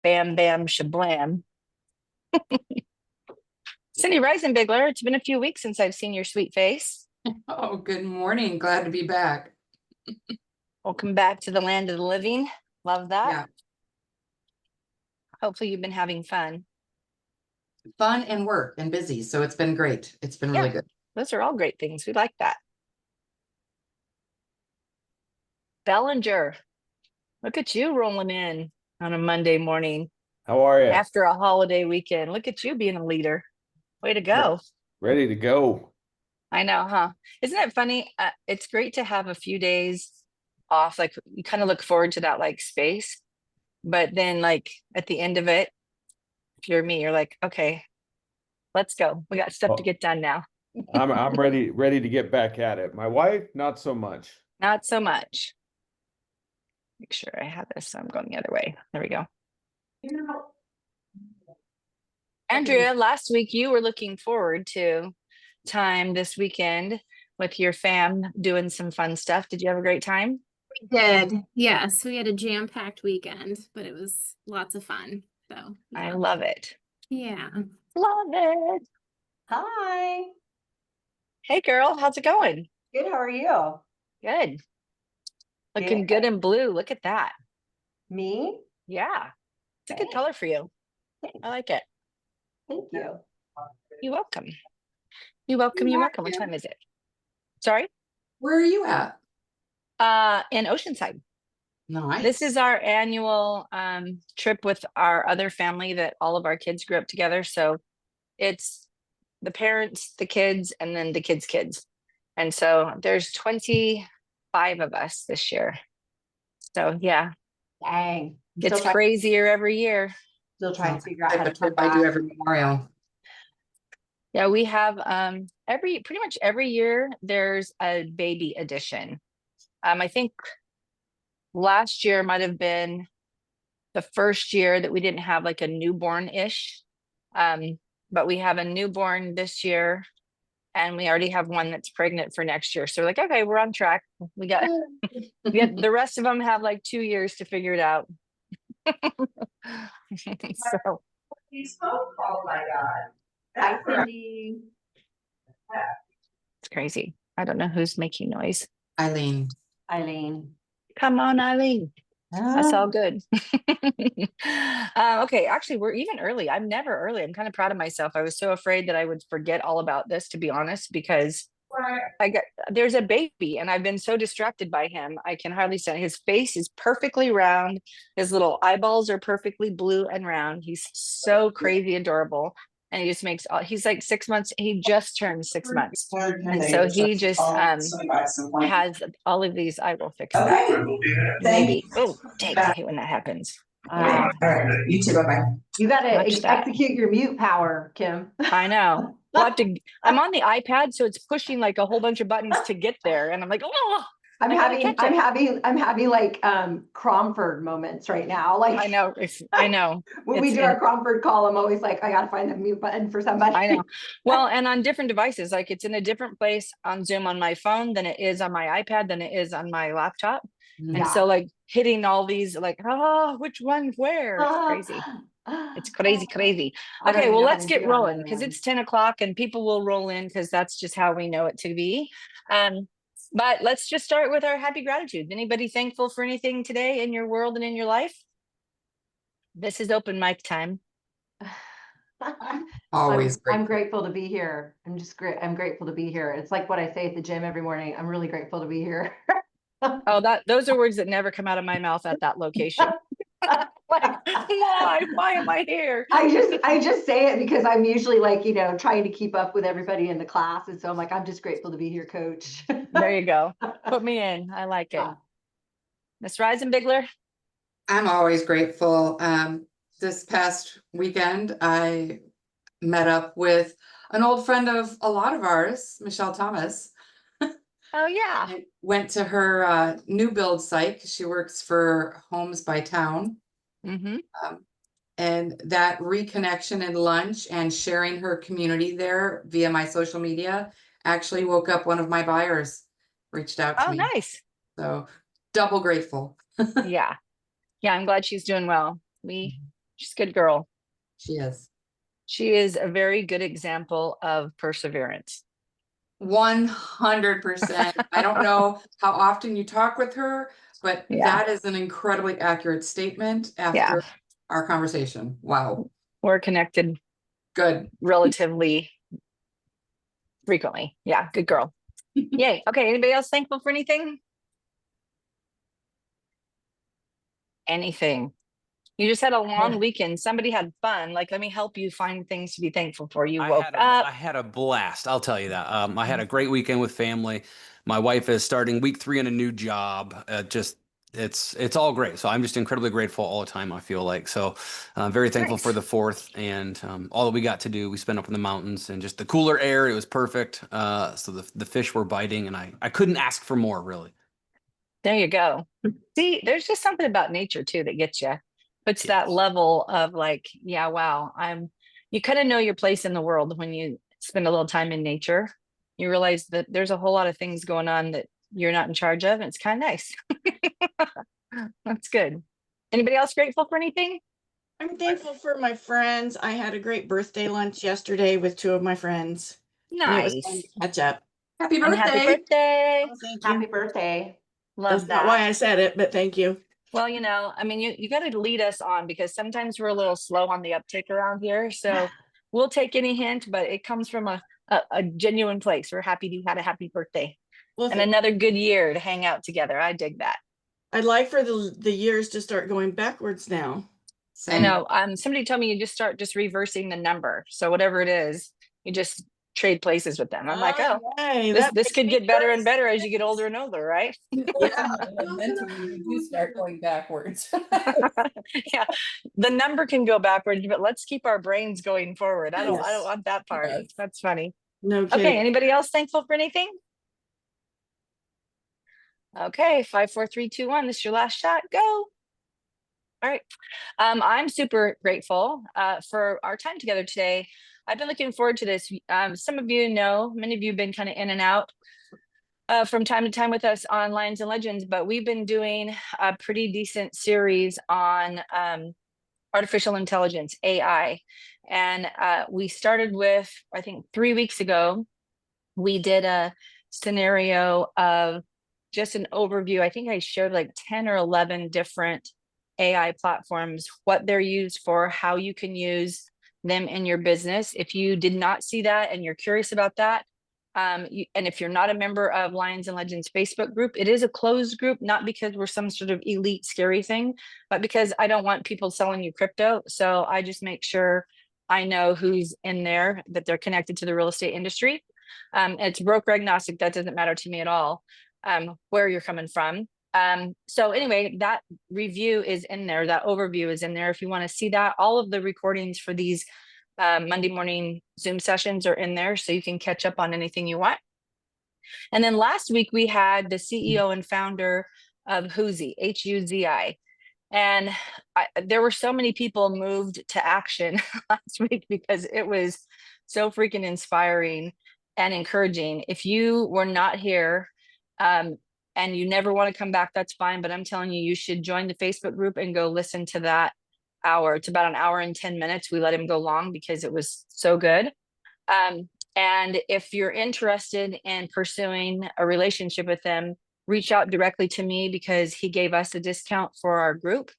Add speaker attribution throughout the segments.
Speaker 1: Bam, bam, shablam. Cindy Reisenbigler, it's been a few weeks since I've seen your sweet face.
Speaker 2: Oh, good morning. Glad to be back.
Speaker 1: Welcome back to the land of the living. Love that.
Speaker 2: Yeah,
Speaker 1: Hopefully you've been having fun.
Speaker 2: fun and work and busy. So it's been great. It's been really
Speaker 1: Yeah,
Speaker 2: good.
Speaker 1: those are all great things. We like that. Bellinger, look at you rolling in on a Monday morning
Speaker 3: How are you?
Speaker 1: after a holiday weekend. Look at you being a leader. Way to go.
Speaker 3: Ready to go.
Speaker 1: I know, huh? Isn't it funny? It's great to have a few days off. Like you kind of look forward to that like space. But then like at the end of it, if you're me, you're like, okay, let's go. We got stuff to
Speaker 3: Oh,
Speaker 1: get done now.
Speaker 3: I'm ready to get back at it. My wife, not so much.
Speaker 1: Not so much. Make sure I have this. So I'm going the other way. There we go. Andrea, last week you were looking forward to time this weekend with your fam doing some fun stuff. Did you have a great time?
Speaker 4: We did. Yes, we had a jam-packed weekend, but it was lots of fun. So,
Speaker 1: I
Speaker 4: yeah.
Speaker 1: love it.
Speaker 4: Yeah.
Speaker 1: Love it.
Speaker 5: Hi.
Speaker 1: Hey girl, how's it going?
Speaker 5: Good. How are you?
Speaker 1: Good. Looking good in blue. Look at that.
Speaker 5: Me?
Speaker 1: Yeah. It's a good color for you. I like it.
Speaker 5: Thank you.
Speaker 1: You're welcome. You're welcome. You're welcome. What time is it? Sorry?
Speaker 2: Where are you at?
Speaker 1: In Oceanside.
Speaker 2: Nice.
Speaker 1: This is our annual trip with our other family that all of our kids grew up together. So it's the parents, the kids, and then the kids' kids. And so there's 25 of us this year. So yeah,
Speaker 5: Dang.
Speaker 1: gets crazier every year.
Speaker 5: Still trying to figure out
Speaker 2: Type
Speaker 5: how to
Speaker 2: of trip
Speaker 5: come
Speaker 2: I do
Speaker 5: back.
Speaker 2: every memorial.
Speaker 1: Yeah, we have pretty much every year there's a baby edition. I think last year might have been the first year that we didn't have like a newborn-ish. But we have a newborn this year, and we already have one that's pregnant for next year. So we're like, okay, we're on track. We got the rest of them have like 2 years to figure it out. So
Speaker 5: Oh my God.
Speaker 4: Hi, Cindy.
Speaker 1: it's crazy. I don't know who's making noise.
Speaker 2: Eileen.
Speaker 5: Eileen.
Speaker 1: Come on, Eileen. That's
Speaker 5: Ah.
Speaker 1: all good. Okay, actually, we're even early. I'm never early. I'm kind of proud of myself. I was so afraid that I would forget all about this, to be honest, because there's a baby and I've been so distracted by him. I can hardly stand. His face is perfectly round. His little eyeballs are perfectly blue and round. He's so crazy adorable. And he just makes he's like 6 months. He just turned 6 months. And so he just has all of these. I will fix that. Maybe. Oh, dang, I hate when that happens.
Speaker 5: All right.
Speaker 6: You too. Bye-bye.
Speaker 5: You got to
Speaker 1: Watch that.
Speaker 5: execute your mute power, Kim.
Speaker 1: I know. We'll have to. I'm on the iPad, so it's pushing like a whole bunch of buttons to get there, and I'm like, oh.
Speaker 5: I'm having like Cromford moments right now. Like
Speaker 1: I know. I know.
Speaker 5: when we do our Cromford call, I'm always like, I gotta find the mute button for somebody.
Speaker 1: I know. Well, and on different devices, like it's in a different place on Zoom on my phone than it is on my iPad than it is on my laptop. And so like hitting all these like, which one where? It's crazy. It's crazy. Okay, well, let's get rolling because it's 10 o'clock and people will roll in because that's just how we know it to be. But let's just start with our happy gratitude. Anybody thankful for anything today in your world and in your life? This is open mic time.
Speaker 2: Always
Speaker 5: I'm grateful to be here. I'm grateful to be here. It's like what I say at the gym every morning. I'm really grateful to be here.
Speaker 1: Oh, those are words that never come out of my mouth at that location. Like, why am I here?
Speaker 5: I just say it because I'm usually like, trying to keep up with everybody in the class. And so I'm like, I'm just grateful to be here, coach.
Speaker 1: There you go. Put me in. I like it. Miss Reisenbigler?
Speaker 2: I'm always grateful. This past weekend, I met up with an old friend of a lot of ours, Michelle Thomas.
Speaker 1: Oh, yeah.
Speaker 2: I went to her new build site. She works for Homes by Town.
Speaker 1: Mm-hmm.
Speaker 2: And that reconnection and lunch and sharing her community there via my social media actually woke up one of my buyers, reached out to me.
Speaker 1: Oh, nice.
Speaker 2: So double grateful.
Speaker 1: Yeah. I'm glad she's doing well. We She's a good girl.
Speaker 2: She is.
Speaker 1: She is a very good example of perseverance.
Speaker 2: 100%. I don't know how often you talk with her, but
Speaker 1: Yeah.
Speaker 2: that is an incredibly accurate statement
Speaker 1: Yeah.
Speaker 2: after our conversation. Wow.
Speaker 1: We're connected
Speaker 2: Good.
Speaker 1: relatively frequently. Yeah, good girl. Yay. Okay, anybody else thankful for anything? Anything. You just had a long weekend. Somebody had fun. Like, let me help you find things to be thankful for. You woke
Speaker 6: I
Speaker 1: up.
Speaker 6: had a blast. I'll tell you that. I had a great weekend with family. My wife is starting week 3 in a new job. It's all great. So I'm just incredibly grateful all the time. I feel like so. Very thankful for
Speaker 1: Nice.
Speaker 6: the 4th and all that we got to do. We spent up in the mountains and just the cooler air. It was perfect. So the fish were biting, and I couldn't ask for more, really.
Speaker 1: There you go. See, there's just something about nature too that gets you. Puts that
Speaker 6: Yes.
Speaker 1: level of like, yeah, wow, you kind of know your place in the world when you spend a little time in nature. You realize that there's a whole lot of things going on that you're not in charge of, and it's kind of nice. That's good. Anybody else grateful for anything?
Speaker 7: I'm thankful for my friends. I had a great birthday lunch yesterday with 2 of my friends. And it was fun
Speaker 1: Nice.
Speaker 7: to catch up.
Speaker 2: Happy
Speaker 1: And happy
Speaker 2: birthday.
Speaker 1: birthday.
Speaker 7: Oh, thank
Speaker 5: Happy
Speaker 7: you.
Speaker 5: birthday.
Speaker 1: Love
Speaker 7: That's not why
Speaker 1: that.
Speaker 7: I said it, but thank you.
Speaker 1: Well, I mean, you got to lead us on because sometimes we're a little slow on the uptick around here. So we'll take any hint, but it comes from a genuine place. We're happy you had a happy birthday
Speaker 7: Well,
Speaker 1: and another good year to hang out together. I dig that.
Speaker 7: I'd like for the years to start going backwards now.
Speaker 1: I
Speaker 2: Same.
Speaker 1: know. Somebody told me you just start just reversing the number. So whatever it is, you just trade places with them. I'm like, oh,
Speaker 7: Yay,
Speaker 1: this
Speaker 7: that
Speaker 1: this
Speaker 7: makes
Speaker 1: could
Speaker 7: me
Speaker 1: get better
Speaker 7: very
Speaker 1: and better as you get older and older, right?
Speaker 7: Yeah.
Speaker 2: Mentally, you start going backwards.
Speaker 1: Yeah, the number can go backwards, but let's keep our brains going forward. I don't
Speaker 7: Yes.
Speaker 1: want that part.
Speaker 2: Yes.
Speaker 1: That's funny.
Speaker 7: No
Speaker 1: Okay,
Speaker 7: kidding.
Speaker 1: anybody else thankful for anything? Okay, 5, 4, 3, 2, 1. This is your last shot. Go. All right. I'm super grateful for our time together today. I've been looking forward to this. Some of you know, many of you have been kind of in and out from time to time with us on Lions and Legends, but we've been doing a pretty decent series on artificial intelligence, AI. And we started with, I think 3 weeks ago, we did a scenario of just an overview. I think I shared like 10 or 11 different AI platforms, what they're used for, how you can use them in your business. If you did not see that and you're curious about that, and if you're not a member of Lions and Legends Facebook group, it is a closed group, not because we're some sort of elite scary thing, but because I don't want people selling you crypto. So I just make sure I know who's in there, that they're connected to the real estate industry. It's broker agnostic. That doesn't matter to me at all, where you're coming from. So anyway, that review is in there. That overview is in there. If you want to see that, all of the recordings for these Monday morning Zoom sessions are in there, so you can catch up on anything you want. And then last week we had the CEO and founder of Huzi, Huzi. And there were so many people moved to action last week because it was so freaking inspiring and encouraging. If you were not here and you never want to come back, that's fine. But I'm telling you, you should join the Facebook group and go listen to that hour. It's about an hour and 10 minutes. We let him go long because it was so good. And if you're interested in pursuing a relationship with him, reach out directly to me because he gave us a discount for our group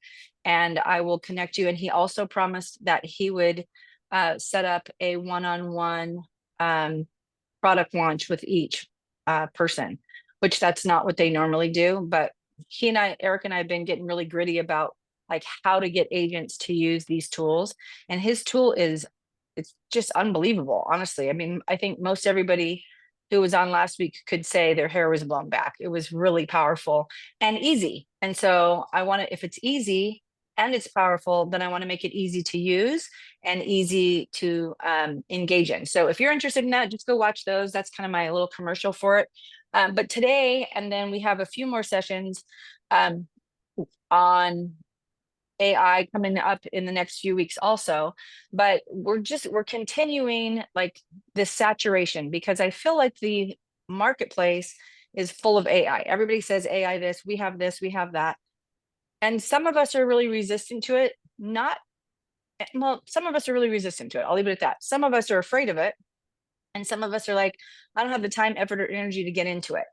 Speaker 1: and I will connect you. And he also promised that he would set up a one-on-one product launch with each person, which that's not what they normally do. But Eric and I have been getting really gritty about like how to get agents to use these tools. And his tool it's just unbelievable, honestly. I mean, I think most everybody who was on last week could say their hair was blown back. It was really powerful and easy. And so if it's easy and it's powerful, then I want to make it easy to use and easy to engage in. So if you're interested in that, just go watch those. That's kind of my little commercial for it. But today, and then we have a few more sessions on AI coming up in the next few weeks also, but we're continuing like this saturation because I feel like the marketplace is full of AI. Everybody says AI this, we have that. And some of us are really resistant to it, not well, some of us are really resistant to it. I'll leave it at that. Some of us are afraid of it. And some of us are like, I don't have the time, effort, or energy to get into it.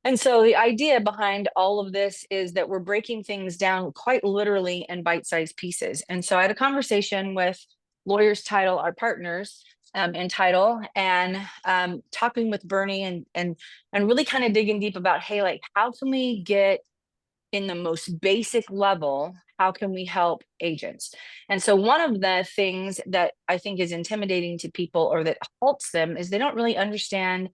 Speaker 1: And so the idea behind all of this is that we're breaking things down quite literally in bite-sized pieces. And so I had a conversation with Lawyers Title, our partners in Title, and talking with Bernie and really kind of digging deep about, hey, like, how can we get in the most basic level, how can we help agents? And so one of the things that I think is intimidating to people or that halts them is they don't really understand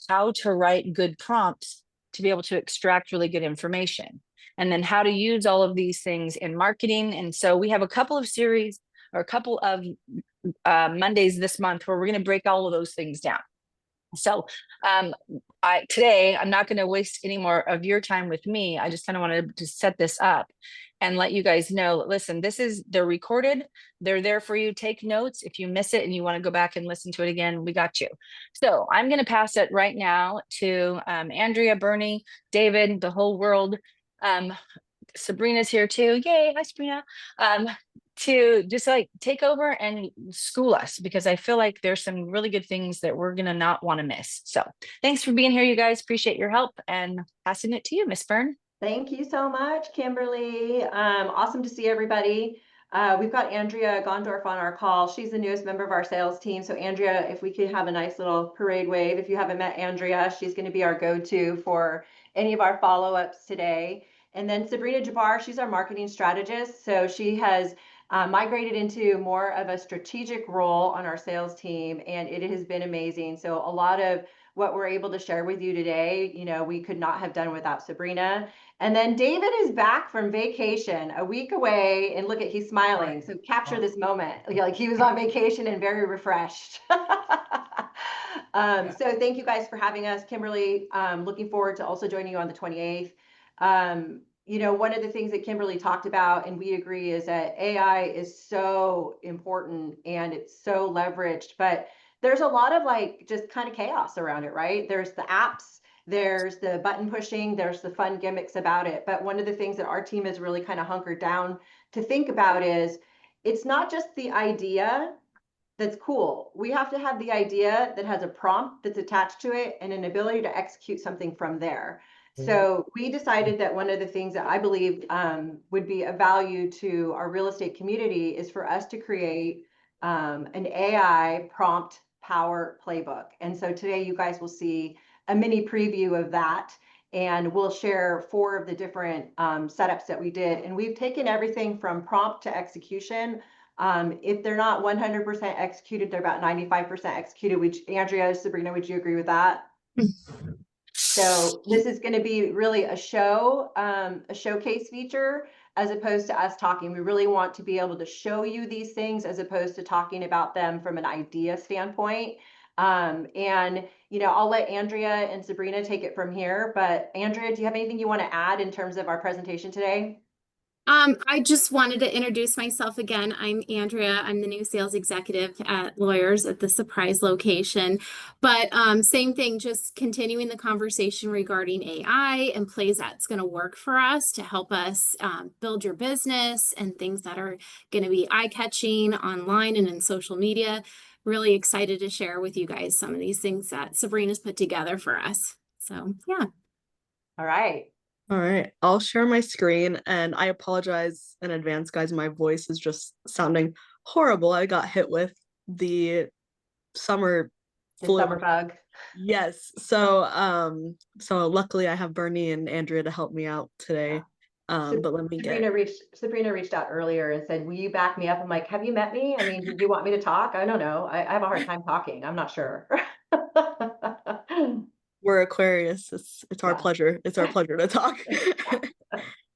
Speaker 1: how to write good prompts to be able to extract really good information, and then how to use all of these things in marketing. And so we have a couple of series or a couple of Mondays this month where we're going to break all of those things down. So today, I'm not going to waste any more of your time with me. I just kind of wanted to set this up and let you guys know, listen, they're recorded. They're there for you. Take notes. If you miss it and you want to go back and listen to it again, we got you. So I'm going to pass it right now to Andrea, Bernie, David, the whole world. Sabrina's here too. Yay. Hi, Sabrina. To just like take over and school us, because I feel like there's some really good things that we're going to not want to miss. So thanks for being here, you guys. Appreciate your help, and passing it to you, Miss Fern.
Speaker 5: Thank you so much, Kimberly. Awesome to see everybody. We've got Andrea Gondorf on our call. She's the newest member of our sales team. So Andrea, if we could have a nice little parade wave. If you haven't met Andrea, she's going to be our go-to for any of our follow-ups today. And then Sabrina Jabbar, she's our marketing strategist. So she has migrated into more of a strategic role on our sales team, and it has been amazing. So a lot of what we're able to share with you today, we could not have done without Sabrina. And then David is back from vacation, a week away, and look at, he's smiling. So capture this moment, like he was on vacation and very refreshed. So thank you guys for having us. Kimberly, looking forward to also joining you on the 28th. One of the things that Kimberly talked about, and we agree, is that AI is so important and it's so leveraged, but there's a lot of like just kind of chaos around it, right? There's the apps, there's the button pushing, there's the fun gimmicks about it. But one of the things that our team has really kind of hunkered down to think about is it's not just the idea that's cool. We have to have the idea that has a prompt that's attached to it and an ability to execute something from there. So we decided that one of the things that I believe would be of value to our real estate community is for us to create an AI prompt power playbook. And so today you guys will see a mini preview of that, and we'll share 4 of the different setups that we did. And we've taken everything from prompt to execution. If they're not 100% executed, they're about 95% executed, which Andrea, Sabrina, would you agree with that? So this is going to be really a showcase feature as opposed to us talking. We really want to be able to show you these things as opposed to talking about them from an idea standpoint. I'll let Andrea and Sabrina take it from here. But Andrea, do you have anything you want to add in terms of our presentation today?
Speaker 4: I just wanted to introduce myself again. I'm Andrea. I'm the new sales executive at Lawyers at the Surprise location. But same thing, just continuing the conversation regarding AI and plays that's going to work for us to help us build your business and things that are going to be eye-catching online and in social media. Really excited to share with you guys some of these things that Sabrina's put together for us. So, yeah.
Speaker 5: All right.
Speaker 8: All right, I'll share my screen, and I apologize in advance, guys. My voice is just sounding horrible. I got hit with the summer flu.
Speaker 5: Summer bug.
Speaker 8: Yes. So luckily I have Bernie and Andrea to help me out today. But let me
Speaker 5: Sabrina reached out earlier and said, will you back me up? I'm like, have you met me? I mean, do you want me to talk? I don't know. I have a hard time talking. I'm not sure.
Speaker 8: We're Aquarius. It's our pleasure. It's our pleasure to talk.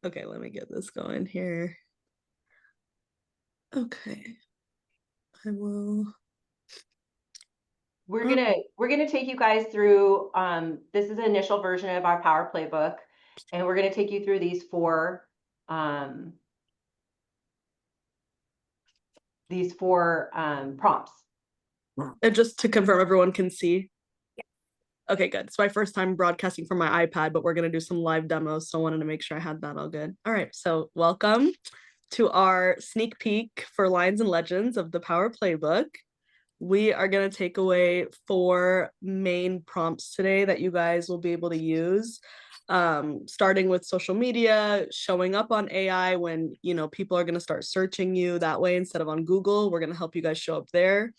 Speaker 8: Okay, let me get this going here. Okay. I will.
Speaker 5: We're gonna take you guys through this is the initial version of our power playbook, and we're gonna take you through these four prompts.
Speaker 8: And just to confirm, everyone can see. Okay, good. It's my first time broadcasting from my iPad, but we're going to do some live demos. So I wanted to make sure I had that all good. All right. So welcome. to our sneak peek for Lines and Legends of the Power Playbook. We are going to take away 4 main prompts today that you guys will be able to use, starting with social media, showing up on AI when, you know, people are going to start searching you that way instead of on Google. We're going to help you guys show up there,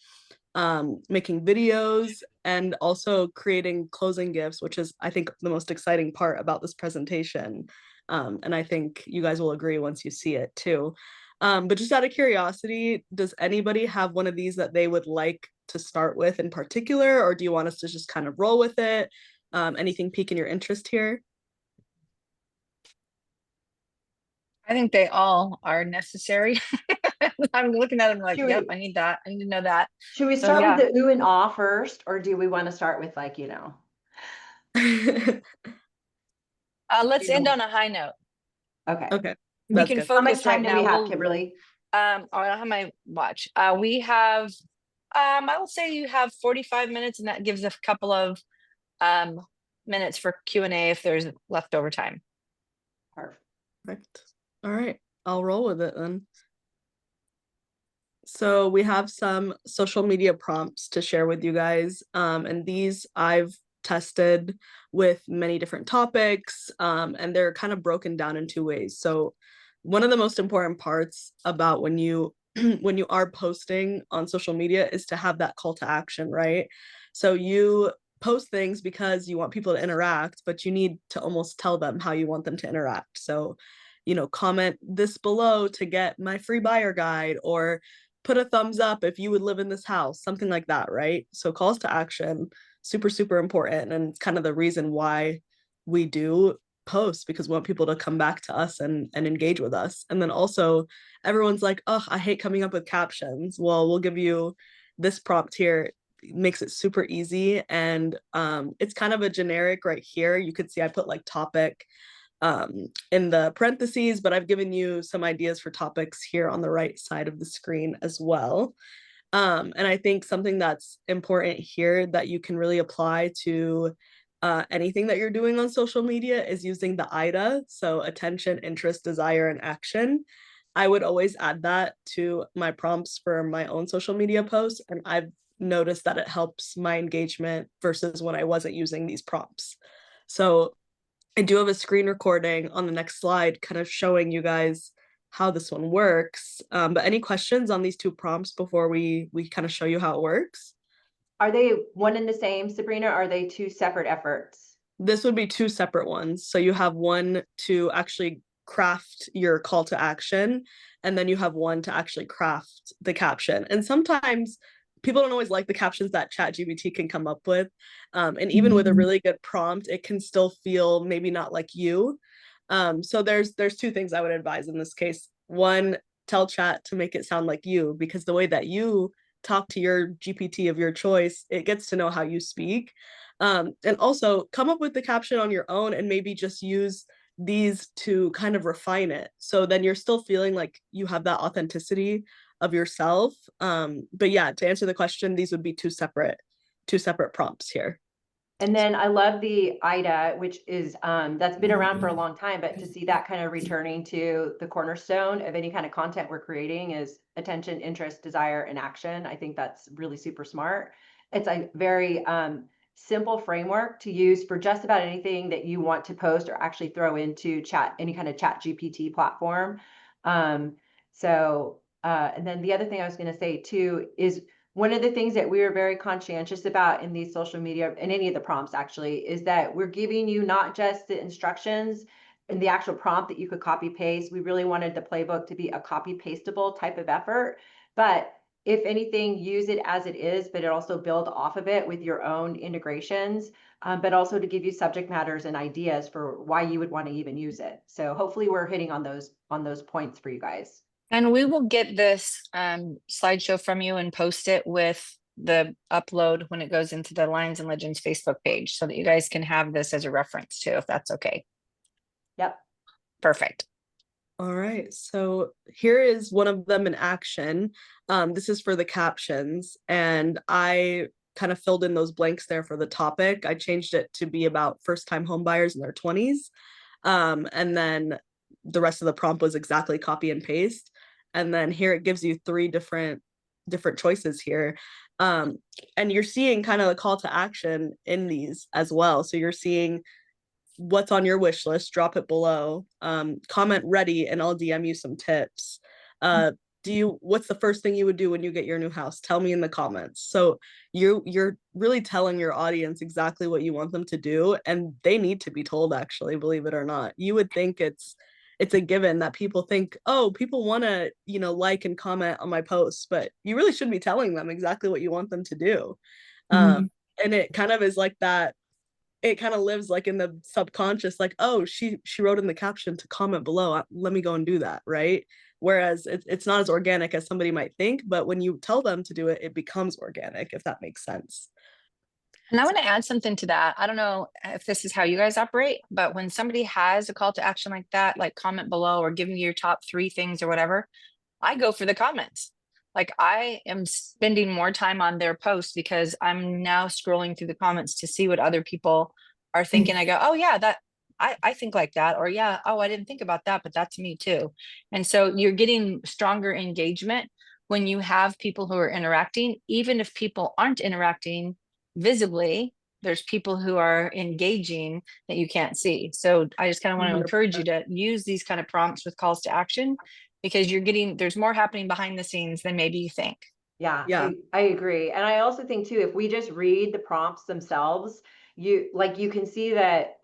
Speaker 8: making videos, and also creating closing gifts, which is, I think, the most exciting part about this presentation. And I think you guys will agree once you see it too. But just out of curiosity, does anybody have one of these that they would like to start with in particular, or do you want us to just kind of roll with it? Anything piquing your interest here?
Speaker 1: I think they all are necessary. I'm looking at them like,
Speaker 5: Should
Speaker 1: yep,
Speaker 5: we-
Speaker 1: I need that. I need to know that.
Speaker 5: Should we
Speaker 1: So,
Speaker 5: start
Speaker 1: yeah.
Speaker 5: with the ooh and ah first, or do we want to start with like, you know?
Speaker 1: Let's
Speaker 5: You
Speaker 1: end
Speaker 5: know.
Speaker 1: on a high note.
Speaker 5: Okay.
Speaker 8: Okay,
Speaker 1: We
Speaker 8: that's
Speaker 1: can
Speaker 8: good.
Speaker 5: How much
Speaker 1: focus right
Speaker 5: time do
Speaker 1: now.
Speaker 5: we have,
Speaker 1: We'll-
Speaker 5: Kimberly?
Speaker 1: I don't have my watch. We have, I will say you have 45 minutes, and that gives a couple of minutes for Q&A if there's leftover time.
Speaker 5: Perfect.
Speaker 8: All right, I'll roll with it then. So we have some social media prompts to share with you guys. And these I've tested with many different topics, and they're kind of broken down in 2 ways. So one of the most important parts about when you when you are posting on social media is to have that call to action, right? So you post things because you want people to interact, but you need to almost tell them how you want them to interact. So, you know, comment this below to get my free buyer guide, or put a thumbs up if you would live in this house, something like that, right? So calls to action, super, super important. And it's kind of the reason why we do post, because we want people to come back to us and engage with us. And then also everyone's like, oh, I hate coming up with captions. Well, we'll give you this prompt here. It makes it super easy. And it's kind of a generic right here. You could see I put like topic in the parentheses, but I've given you some ideas for topics here on the right side of the screen as well. And I think something that's important here that you can really apply to anything that you're doing on social media is using the AIDA. So attention, interest, desire, and action. I would always add that to my prompts for my own social media posts. And I've noticed that it helps my engagement versus when I wasn't using these prompts. So I do have a screen recording on the next slide kind of showing you guys how this one works. But any questions on these 2 prompts before we kind of show you how it works?
Speaker 5: Are they one and the same, Sabrina? Or are they 2 separate efforts?
Speaker 8: This would be 2 separate ones. So you have one to actually craft your call to action, and then you have one to actually craft the caption. And sometimes people don't always like the captions that ChatGPT can come up with. And even with a really good prompt, it can still feel maybe not like you. So there's 2 things I would advise in this case. One, tell chat to make it sound like you, because the way that you talk to your GPT of your choice, it gets to know how you speak. And also come up with the caption on your own and maybe just use these to kind of refine it. So then you're still feeling like you have that authenticity of yourself. But yeah, to answer the question, these would be 2 separate prompts here.
Speaker 5: And then I love the AIDA, which is that's been around for a long time, but to see that kind of returning to the cornerstone of any kind of content we're creating is attention, interest, desire, and action. I think that's really super smart. It's a very simple framework to use for just about anything that you want to post or actually throw into chat, any kind of chat GPT platform. And then the other thing I was going to say too is one of the things that we are very conscientious about in these social media and any of the prompts actually is that we're giving you not just the instructions and the actual prompt that you could copy paste. We really wanted the playbook to be a copy pastable type of effort, but if anything, use it as it is, but it also build off of it with your own integrations, but also to give you subject matters and ideas for why you would want to even use it. So hopefully we're hitting on those points for you guys.
Speaker 1: And we will get this slideshow from you and post it with the upload when it goes into the Lines and Legends Facebook page so that you guys can have this as a reference too, if that's okay.
Speaker 5: Yep.
Speaker 1: Perfect.
Speaker 8: All right, so here is one of them in action. This is for the captions, and I kind of filled in those blanks there for the topic. I changed it to be about first-time home buyers in their 20s. And then the rest of the prompt was exactly copy and paste. And then here it gives you 3 different choices here. And you're seeing kind of the call to action in these as well. So you're seeing what's on your wish list, drop it below, comment ready, and I'll DM you some tips. What's the first thing you would do when you get your new house? Tell me in the comments. So you're really telling your audience exactly what you want them to do, and they need to be told, actually, believe it or not. You would think it's a given that people think, oh, people want to, like and comment on my posts, but you really should be telling them exactly what you want them to do. And it kind of is like that. It kind of lives like in the subconscious, like, oh, she wrote in the caption to comment below. Let me go and do that, right? Whereas it's not as organic as somebody might think, but when you tell them to do it, it becomes organic, if that makes sense.
Speaker 1: And I want to add something to that. I don't know if this is how you guys operate, but when somebody has a call to action like that, like comment below or give me your top 3 things or whatever, I go for the comments. Like, I am spending more time on their posts because I'm now scrolling through the comments to see what other people are thinking. I go, oh yeah, that I think like that, or yeah, oh, I didn't think about that, but that's me too. And so you're getting stronger engagement when you have people who are interacting, even if people aren't interacting visibly. There's people who are engaging that you can't see. So I just kind of want to encourage you to use these kind of prompts with calls to action, because there's more happening behind the scenes than maybe you think.
Speaker 5: Yeah. I agree. And I also think too, if we just read the prompts themselves, you can see that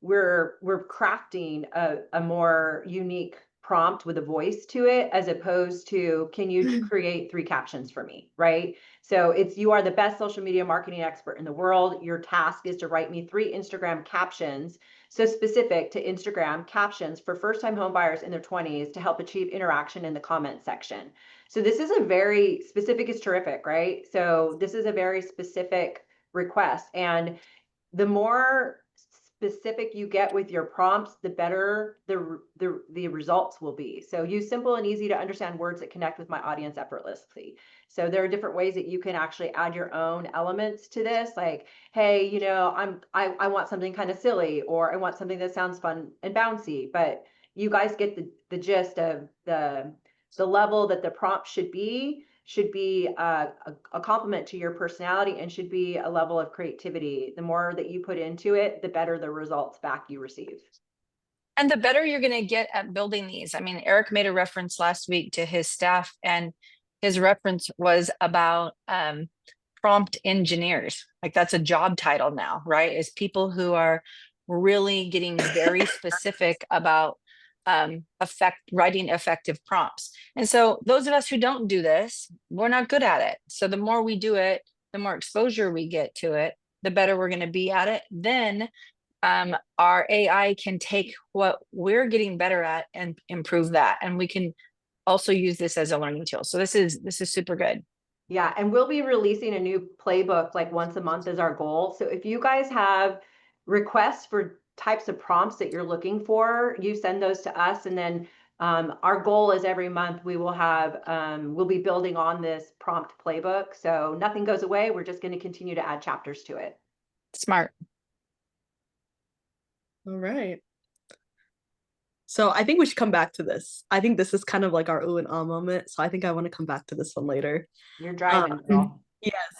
Speaker 5: we're crafting a more unique prompt with a voice to it, as opposed to, can you create 3 captions for me, right? So you are the best social media marketing expert in the world. Your task is to write me 3 Instagram captions, so specific to Instagram captions for first-time homebuyers in their 20s to help achieve interaction in the comment section. So this is a very specific, is terrific, right? So this is a very specific request. And the more specific you get with your prompts, the better the results will be. So use simple and easy to understand words that connect with my audience effortlessly. So there are different ways that you can actually add your own elements to this. Like, hey, I want something kind of silly, or I want something that sounds fun and bouncy. But you guys get the gist of the level that the prompt should be a compliment to your personality, and should be a level of creativity. The more that you put into it, the better the results back you receive.
Speaker 1: And the better you're going to get at building these. I mean, Eric made a reference last week to his staff, and his reference was about prompt engineers. Like, that's a job title now, right? Is people who are really getting very specific about writing effective prompts. And so those of us who don't do this, we're not good at it. So the more we do it, the more exposure we get to it, the better we're going to be at it. Then our AI can take what we're getting better at and improve that. And we can also use this as a learning tool. So this is super good.
Speaker 5: Yeah. And we'll be releasing a new playbook like once a month is our goal. So if you guys have requests for types of prompts that you're looking for, you send those to us. And then our goal is every month we will have, we'll be building on this prompt playbook. So nothing goes away. We're just going to continue to add chapters to it.
Speaker 1: Smart.
Speaker 8: All right. So I think we should come back to this. I think this is kind of like our ooh and ah moment. So I think I want to come back to this one later.
Speaker 5: You're driving, girl.
Speaker 8: Yes.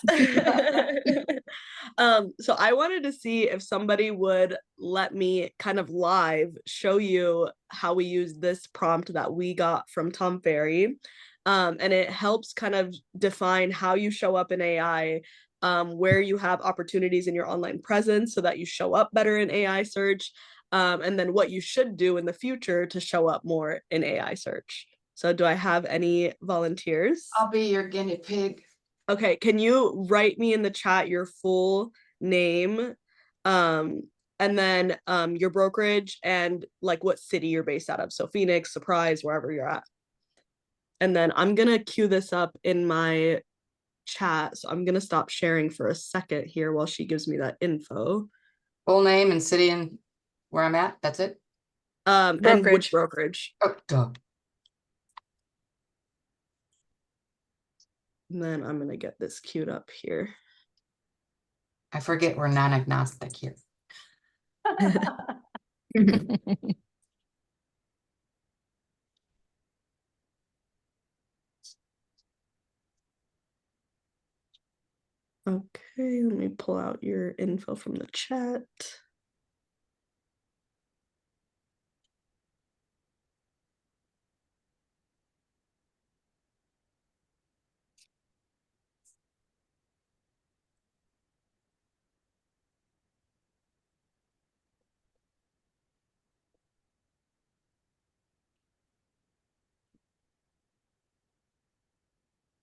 Speaker 8: So I wanted to see if somebody would let me kind of live show you how we use this prompt that we got from Tom Ferry. And it helps kind of define how you show up in AI, where you have opportunities in your online presence so that you show up better in AI search, and then what you should do in the future to show up more in AI search. So do I have any volunteers?
Speaker 2: I'll be your guinea pig.
Speaker 8: Okay, can you write me in the chat your full name, and then your brokerage and like what city you're based out of? So Phoenix, Surprise, wherever you're at. And then I'm gonna queue this up in my chat. So I'm gonna stop sharing for a second here while she gives me that info.
Speaker 2: Full name and city and where I'm at. That's it.
Speaker 8: And which brokerage.
Speaker 2: Oh, duh.
Speaker 8: And then I'm gonna get this queued up here.
Speaker 2: I forget we're non-agnostic here.
Speaker 8: Okay, let me pull out your info from the chat.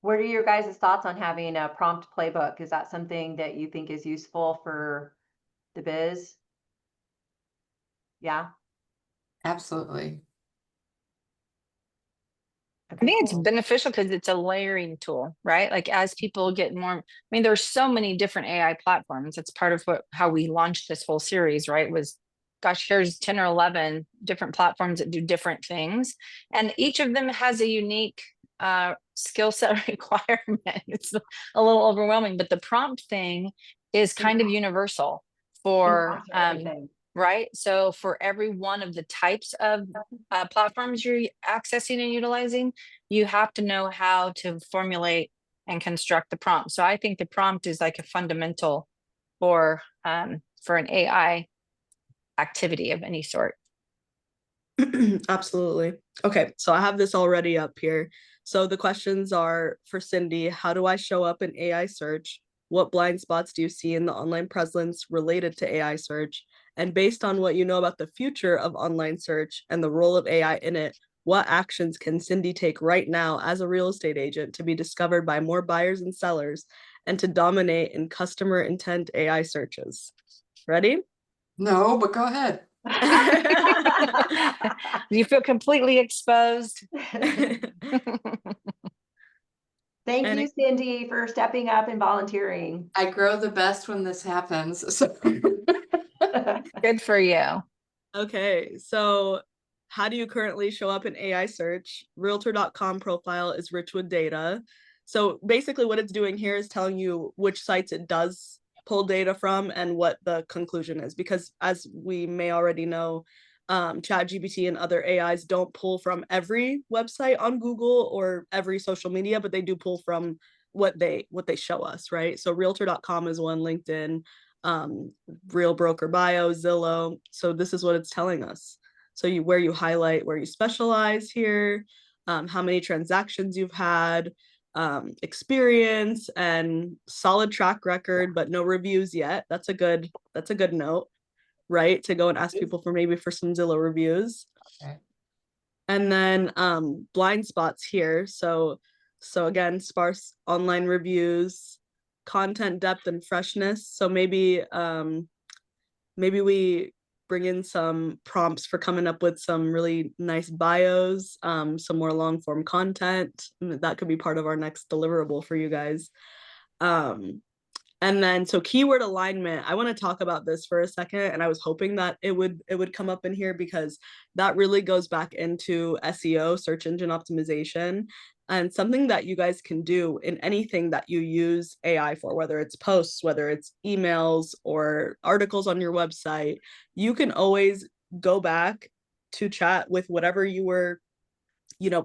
Speaker 5: What are your guys' thoughts on having a prompt playbook? Is that something that you think is useful for the biz? Yeah.
Speaker 2: Absolutely.
Speaker 1: I
Speaker 5: Okay,
Speaker 1: think it's
Speaker 5: cool.
Speaker 1: beneficial because it's a layering tool, right? Like as people get more, I mean, there's so many different AI platforms. It's part of how we launched this whole series, right? Was gosh, here's 10 or 11 different platforms that do different things. And each of them has a unique skill set requirement. It's a little overwhelming, but the prompt thing is kind of universal for
Speaker 5: Everything.
Speaker 1: right? So for every one of the types of platforms you're accessing and utilizing, you have to know how to formulate and construct the prompt. So I think the prompt is like a fundamental for an AI activity of any sort.
Speaker 8: Absolutely. Okay, so I have this already up here. So the questions are for Cindy, how do I show up in AI search? What blind spots do you see in the online presence related to AI search? And based on what you know about the future of online search and the role of AI in it, what actions can Cindy take right now as a real estate agent to be discovered by more buyers and sellers and to dominate in customer intent AI searches? Ready?
Speaker 2: No, but go ahead.
Speaker 1: You feel completely exposed.
Speaker 5: Thank
Speaker 8: And
Speaker 5: you, Cindy, for stepping up and volunteering.
Speaker 2: I grow the best when this happens. So
Speaker 1: Good for you.
Speaker 8: Okay, so how do you currently show up in AI search? Realtor.com profile is rich with data. So basically what it's doing here is telling you which sites it does pull data from and what the conclusion is. Because as we may already know, ChatGPT and other AIs don't pull from every website on Google or every social media, but they do pull from what they show us, right? So Realtor.com is one, LinkedIn, Real Broker Bio, Zillow. So this is what it's telling us. So where you highlight where you specialize here, how many transactions you've had, experience and solid track record, but no reviews yet. That's a good note, right? To go and ask people for some Zillow reviews.
Speaker 2: Okay.
Speaker 8: And then blind spots here. So again, sparse online reviews, content depth and freshness. So maybe we bring in some prompts for coming up with some really nice bios, some more long form content. That could be part of our next deliverable for you guys. And then so keyword alignment, I want to talk about this for a second. And I was hoping that it would come up in here because that really goes back into SEO, search engine optimization, and something that you guys can do in anything that you use AI for, whether it's posts, whether it's emails or articles on your website. You can always go back to chat with whatever you were,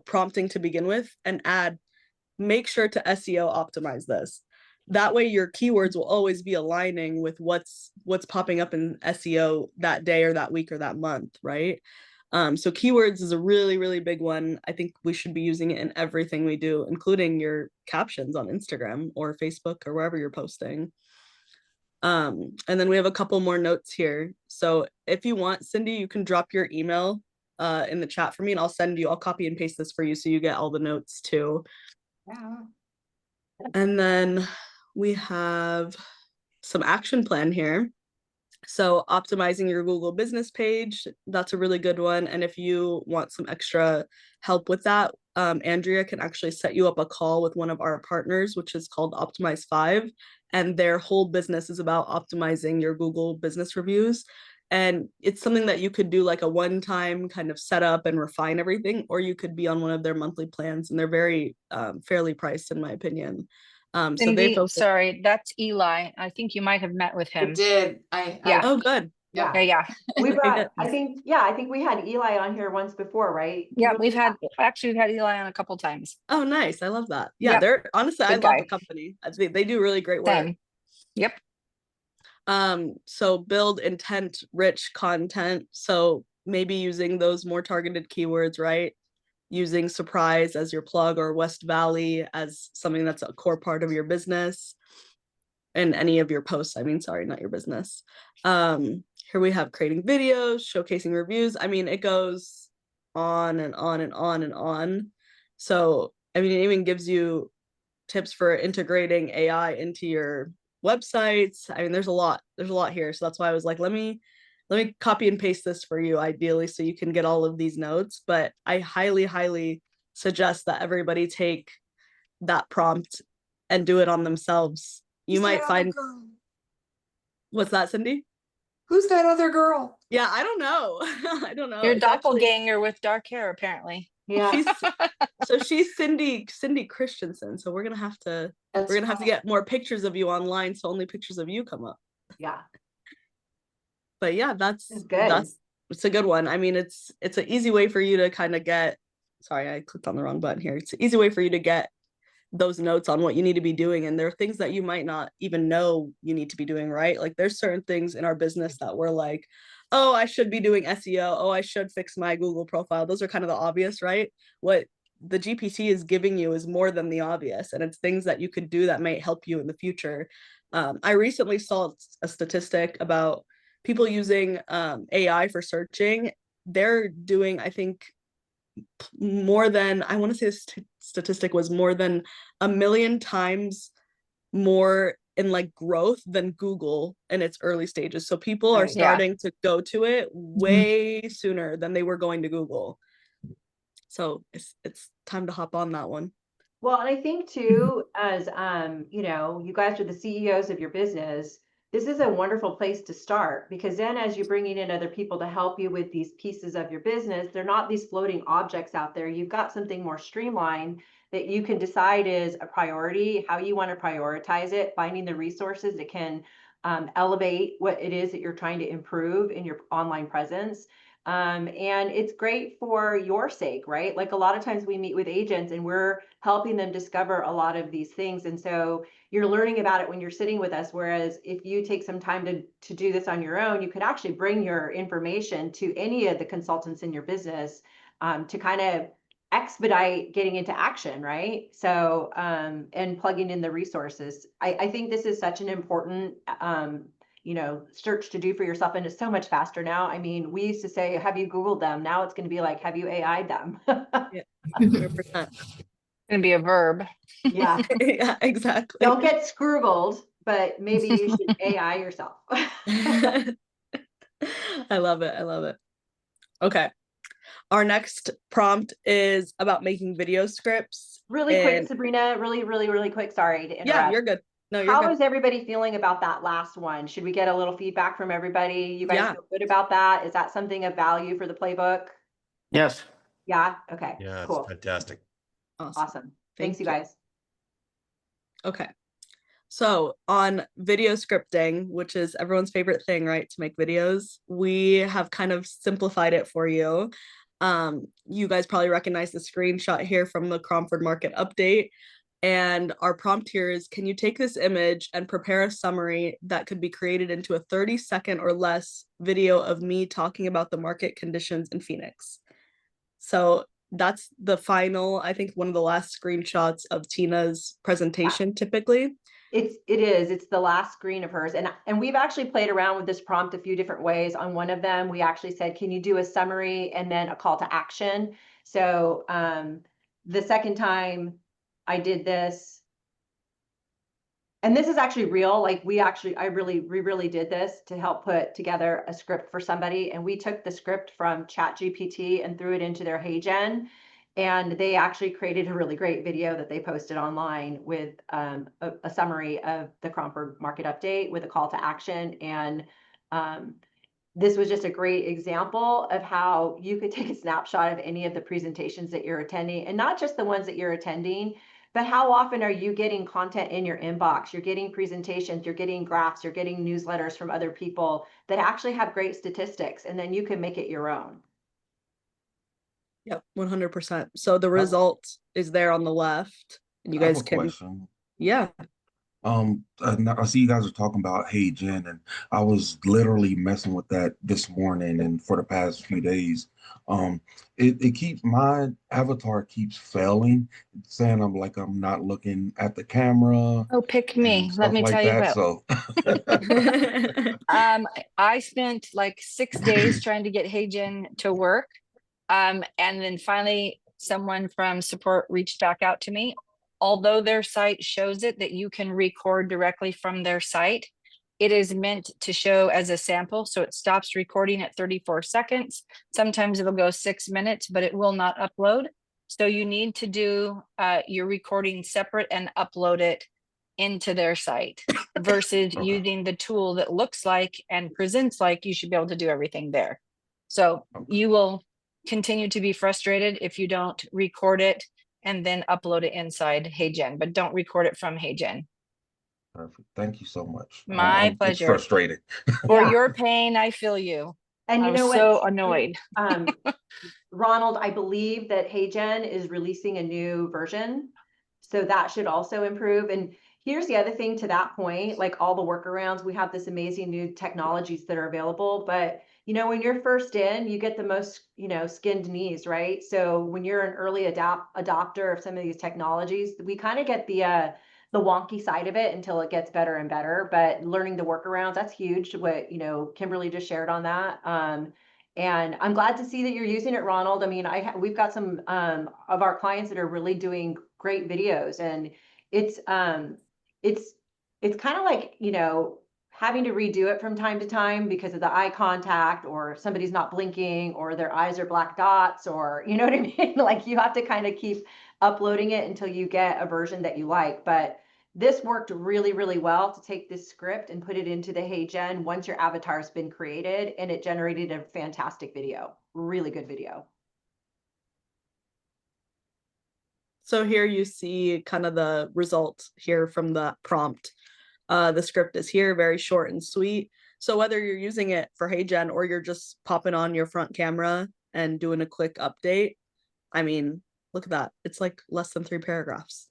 Speaker 8: prompting to begin with and make sure to SEO optimize this. That way your keywords will always be aligning with what's popping up in SEO that day or that week or that month, right? So keywords is a really, really big one. I think we should be using it in everything we do, including your captions on Instagram or Facebook or wherever you're posting. And then we have a couple more notes here. So if you want, Cindy, you can drop your email in the chat for me and I'll copy and paste this for you so you get all the notes too.
Speaker 2: Yeah.
Speaker 8: And then we have some action plan here. So optimizing your Google business page, that's a really good one. And if you want some extra help with that, Andrea can actually set you up a call with one of our partners, which is called Optimize 5. And their whole business is about optimizing your Google business reviews. And it's something that you could do like a one-time kind of setup and refine everything, or you could be on one of their monthly plans, and they're very fairly priced in my opinion. So they focus.
Speaker 1: Sorry, that's Eli. I think you might have met with
Speaker 2: I
Speaker 1: him.
Speaker 2: did.
Speaker 1: Yeah.
Speaker 8: Oh, good.
Speaker 2: Yeah.
Speaker 1: Yeah.
Speaker 5: We've I think we had Eli on here once before, right?
Speaker 1: Yeah, we've had Eli on a couple times.
Speaker 8: Oh, nice. I love that. Yeah,
Speaker 1: Yep.
Speaker 8: they're honestly, I
Speaker 1: Good
Speaker 8: love
Speaker 1: guy.
Speaker 8: the company. They do really great work.
Speaker 1: Same. Yep.
Speaker 8: So build intent rich content. So maybe using those more targeted keywords, right? Using surprise as your plug or West Valley as something that's a core part of your business and any of your posts. I mean, sorry, not your business. Here we have creating videos, showcasing reviews. I mean, it goes on and on and on and on. So, I mean, it even gives you tips for integrating AI into your websites. I mean, there's a lot here. So that's why I was like, let me copy and paste this for you ideally so you can get all of these notes. But I highly suggest that everybody take that prompt and do it on themselves. You might find what's that, Cindy?
Speaker 2: Who's that other girl?
Speaker 8: Yeah, I don't know. I don't know.
Speaker 1: Your
Speaker 8: It's actually-
Speaker 1: doppelganger with dark hair, apparently.
Speaker 5: Yeah.
Speaker 8: she's Cindy Christensen. So we're gonna have to get more pictures of you online, so only pictures of you come up.
Speaker 5: Yeah.
Speaker 8: But yeah,
Speaker 5: That's good.
Speaker 8: It's a good one. I mean, it's an easy way for you to kind of get, sorry, I clicked on the wrong button here. It's an easy way for you to get those notes on what you need to be doing. And there are things that you might not even know you need to be doing, right? Like there's certain things in our business that we're like, oh, I should be doing SEO. Oh, I should fix my Google profile. Those are kind of the obvious, right? What the GPT is giving you is more than the obvious. And it's things that you could do that might help you in the future. I recently saw a statistic about people using AI for searching. They're doing, I think, more than, I want to say this statistic was more than 1 million times more in like growth than Google in its early stages. So people are
Speaker 5: Right.
Speaker 1: Yeah.
Speaker 8: starting to go to it way sooner than they were going to Google. So it's time to hop on that one.
Speaker 5: Well, and I think too, as you know, you guys are the CEOs of your business. This is a wonderful place to start because then as you're bringing in other people to help you with these pieces of your business, they're not these floating objects out there. You've got something more streamlined that you can decide is a priority, how you want to prioritize it, finding the resources that can elevate what it is that you're trying to improve in your online presence. And it's great for your sake, right? Like a lot of times we meet with agents and we're helping them discover a lot of these things. And so you're learning about it when you're sitting with us. Whereas if you take some time to do this on your own, you could actually bring your information to any of the consultants in your business to kind of expedite getting into action, right? So, and plugging in the resources. I think this is such an important search to do for yourself. And it's so much faster now. I mean, we used to say, have you Googled them? Now it's going to be like, have you AI'd them?
Speaker 8: Yeah, 100%.
Speaker 1: It's gonna be a verb.
Speaker 5: Yeah.
Speaker 8: Yeah, exactly.
Speaker 5: Don't get scroogled, but maybe you should AI yourself.
Speaker 8: I love it. I love it. Okay. Our next prompt is about making video scripts.
Speaker 5: Really quick,
Speaker 8: And-
Speaker 5: Sabrina, really quick. Sorry to interrupt.
Speaker 8: Yeah, you're good. No, you're
Speaker 5: How
Speaker 8: good.
Speaker 5: is everybody feeling about that last one? Should we get a little feedback from everybody? You guys
Speaker 8: Yeah.
Speaker 5: feel good about that? Is that something of value for the playbook?
Speaker 3: Yes.
Speaker 5: Yeah. Okay.
Speaker 9: Yeah, it's
Speaker 5: Cool.
Speaker 9: fantastic.
Speaker 5: Awesome. Thanks,
Speaker 8: Thank
Speaker 5: you
Speaker 8: you.
Speaker 5: guys.
Speaker 8: Okay. So on video scripting, which is everyone's favorite thing, right? To make videos, we have kind of simplified it for you. You guys probably recognize the screenshot here from the Cromford Market update. And our prompt here is, can you take this image and prepare a summary that could be created into a 30-second or less video of me talking about the market conditions in Phoenix? So that's the final, I think one of the last screenshots of Tina's presentation typically.
Speaker 5: It is. It's the last screen of hers. And we've actually played around with this prompt a few different ways. On one of them, we actually said, can you do a summary and then a call to action? So the second time I did this, and this is actually real, like we really did this to help put together a script for somebody. And we took the script from ChatGPT and threw it into their HeyGen. And they actually created a really great video that they posted online with a summary of the Cromford Market update with a call to action. And this was just a great example of how you could take a snapshot of any of the presentations that you're attending, and not just the ones that you're attending, but how often are you getting content in your inbox? You're getting presentations, you're getting graphs, you're getting newsletters from other people that actually have great statistics, and then you can make it your own.
Speaker 8: Yep, 100%. So the result is there on the left, and you
Speaker 9: I have
Speaker 8: guys
Speaker 9: a
Speaker 8: can,
Speaker 9: question.
Speaker 8: yeah.
Speaker 9: I see you guys are talking about Hey Jen, and I was literally messing with that this morning and for the past few days. It keeps my avatar keeps failing, saying I'm not looking at the camera
Speaker 1: Oh, pick me.
Speaker 9: and
Speaker 1: Let
Speaker 9: stuff
Speaker 1: me
Speaker 9: like
Speaker 1: tell you
Speaker 9: that.
Speaker 1: about.
Speaker 9: So
Speaker 1: I spent like 6 days trying to get HeyGen to work. And then finally someone from support reached back out to me. Although their site shows it that you can record directly from their site, it is meant to show as a sample. So it stops recording at 34 seconds. Sometimes it'll go 6 minutes, but it will not upload. So you need to do your recording separate and upload it into their site versus
Speaker 9: Okay.
Speaker 1: using the tool that looks like and presents like you should be able to do everything there. So
Speaker 9: Okay.
Speaker 1: you will continue to be frustrated if you don't record it and then upload it inside HeyGen, but don't record it from HeyGen.
Speaker 9: Perfect. Thank you so much.
Speaker 1: My
Speaker 9: It's
Speaker 1: pleasure.
Speaker 9: frustrating.
Speaker 1: For
Speaker 5: Yeah.
Speaker 1: your pain, I feel you.
Speaker 5: And
Speaker 1: I
Speaker 5: you know
Speaker 1: was
Speaker 5: what?
Speaker 1: so annoyed.
Speaker 5: Ronald, I believe that HeyGen is releasing a new version. So that should also improve. And here's the other thing to that point, like all the workarounds, we have this amazing new technologies that are available, but you know, when you're first in, you get the most, you know, skinned knees, right? So when you're an early adopter of some of these technologies, we kind of get the wonky side of it until it gets better and better, but learning the workarounds, that's huge. What, you know, Kimberly just shared on that. And I'm glad to see that you're using it, Ronald. I mean, we've got some of our clients that are really doing great videos, and it's kind of like, you know, having to redo it from time to time because of the eye contact, or somebody's not blinking, or their eyes are black dots, or you know what I mean? Like you have to kind of keep uploading it until you get a version that you like. But this worked really, really well to take this script and put it into the HeyGen once your avatar's been created, and it generated a fantastic video, really good video.
Speaker 8: So here you see kind of the result here from the prompt. The script is here, very short and sweet. So whether you're using it for HeyGen or you're just popping on your front camera and doing a quick update, I mean, look at that. It's like less than 3 paragraphs.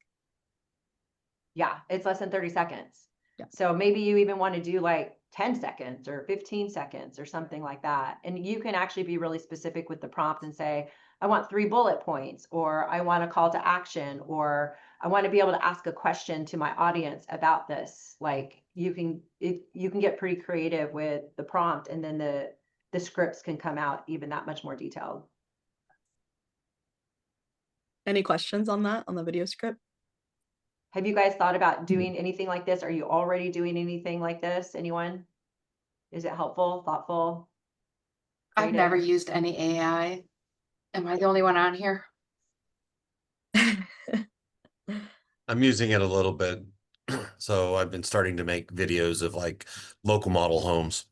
Speaker 5: Yeah, it's less than 30 seconds.
Speaker 8: Yeah.
Speaker 5: So maybe you even want to do like 10 seconds or 15 seconds or something like that. And you can actually be really specific with the prompt and say, I want 3 bullet points, or I want a call to action, or I want to be able to ask a question to my audience about this. Like you can get pretty creative with the prompt, and then the scripts can come out even that much more detailed.
Speaker 8: Any questions on that, on the video script?
Speaker 5: Have you guys thought about doing anything like this? Are you already doing anything like this? Anyone? Is it helpful, thoughtful?
Speaker 2: I've never
Speaker 5: creative?
Speaker 2: used any AI. Am I the only one on here?
Speaker 10: I'm using it a little bit. So I've been starting to make videos of like local model homes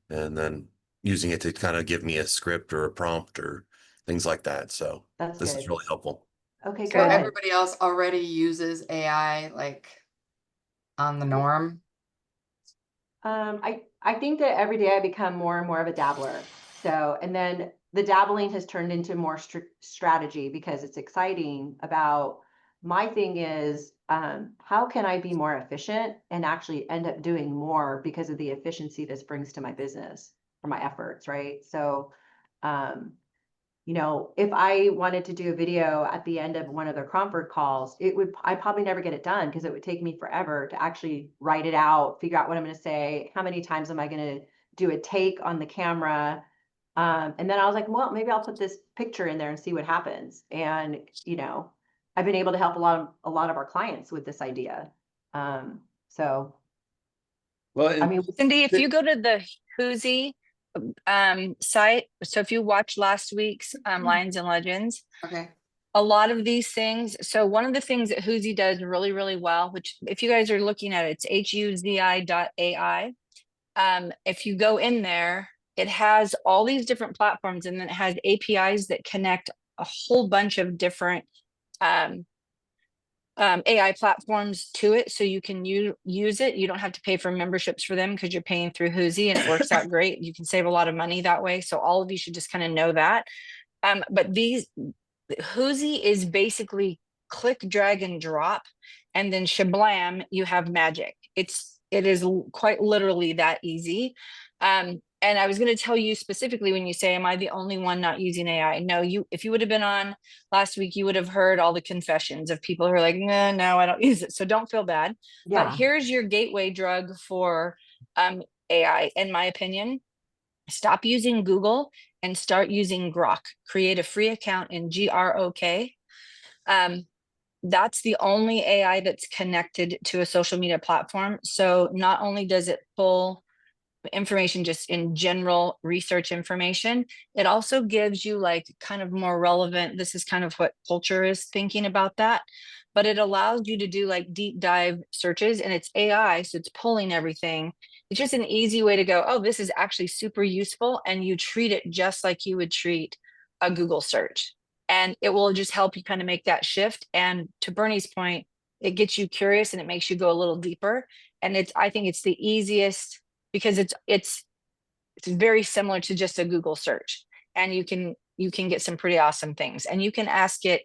Speaker 10: and then using it to kind of give me a script or a prompt or things like that. So
Speaker 5: That's
Speaker 10: this
Speaker 5: good.
Speaker 10: is really helpful.
Speaker 5: Okay,
Speaker 2: So
Speaker 5: good.
Speaker 2: everybody else already uses AI like on the norm?
Speaker 5: I think that every day I become more and more of a dabbler. So, and then the dabbling has turned into more strategy because it's exciting. About my thing is, how can I be more efficient and actually end up doing more because of the efficiency this brings to my business or my efforts, right? So, you know, if I wanted to do a video at the end of one of their Cromford calls, I'd probably never get it done because it would take me forever to actually write it out, figure out what I'm going to say, how many times am I going to do a take on the camera. And then I was like, well, maybe I'll put this picture in there and see what happens. And, you know, I've been able to help a lot of our clients with this idea. So,
Speaker 3: Well,
Speaker 5: I mean,
Speaker 1: Cindy, if you go to the Whoozy site, so if you watch last week's Lions and Legends,
Speaker 2: Okay.
Speaker 1: a lot of these things. So one of the things that Whoozy does really, really well, which if you guys are looking at it, it's HUZI.ai. If you go in there, it has all these different platforms, and then it has APIs that connect a whole bunch of different AI platforms to it, so you can use it. You don't have to pay for memberships for them because you're paying through Whoozy, and it works out great. You can save a lot of money that way. So all of you should just kind of know that. But Whoozy is basically click, drag, and drop, and then shablam, you have magic. It is quite literally that easy. And I was going to tell you specifically when you say, am I the only one not using AI? No, if you would have been on last week, you would have heard all the confessions of people who are like, no, I don't use it. So don't feel bad. But here's your gateway drug for AI, in my opinion. Stop using Google and start using Grok. Create a free account in Grok. That's the only AI that's connected to a social media platform. So not only does it pull information just in general research information, it also gives you like kind of more relevant, this is kind of what culture is thinking about that, but it allows you to do like deep dive searches, and it's AI, so it's pulling everything. It's just an easy way to go, oh, this is actually super useful, and you treat it just like you would treat a Google search, and it will just help you kind of make that shift. And to Bernie's point, it gets you curious and it makes you go a little deeper. And I think it's the easiest, because it's very similar to just a Google search, and you can get some pretty awesome things, and you can ask it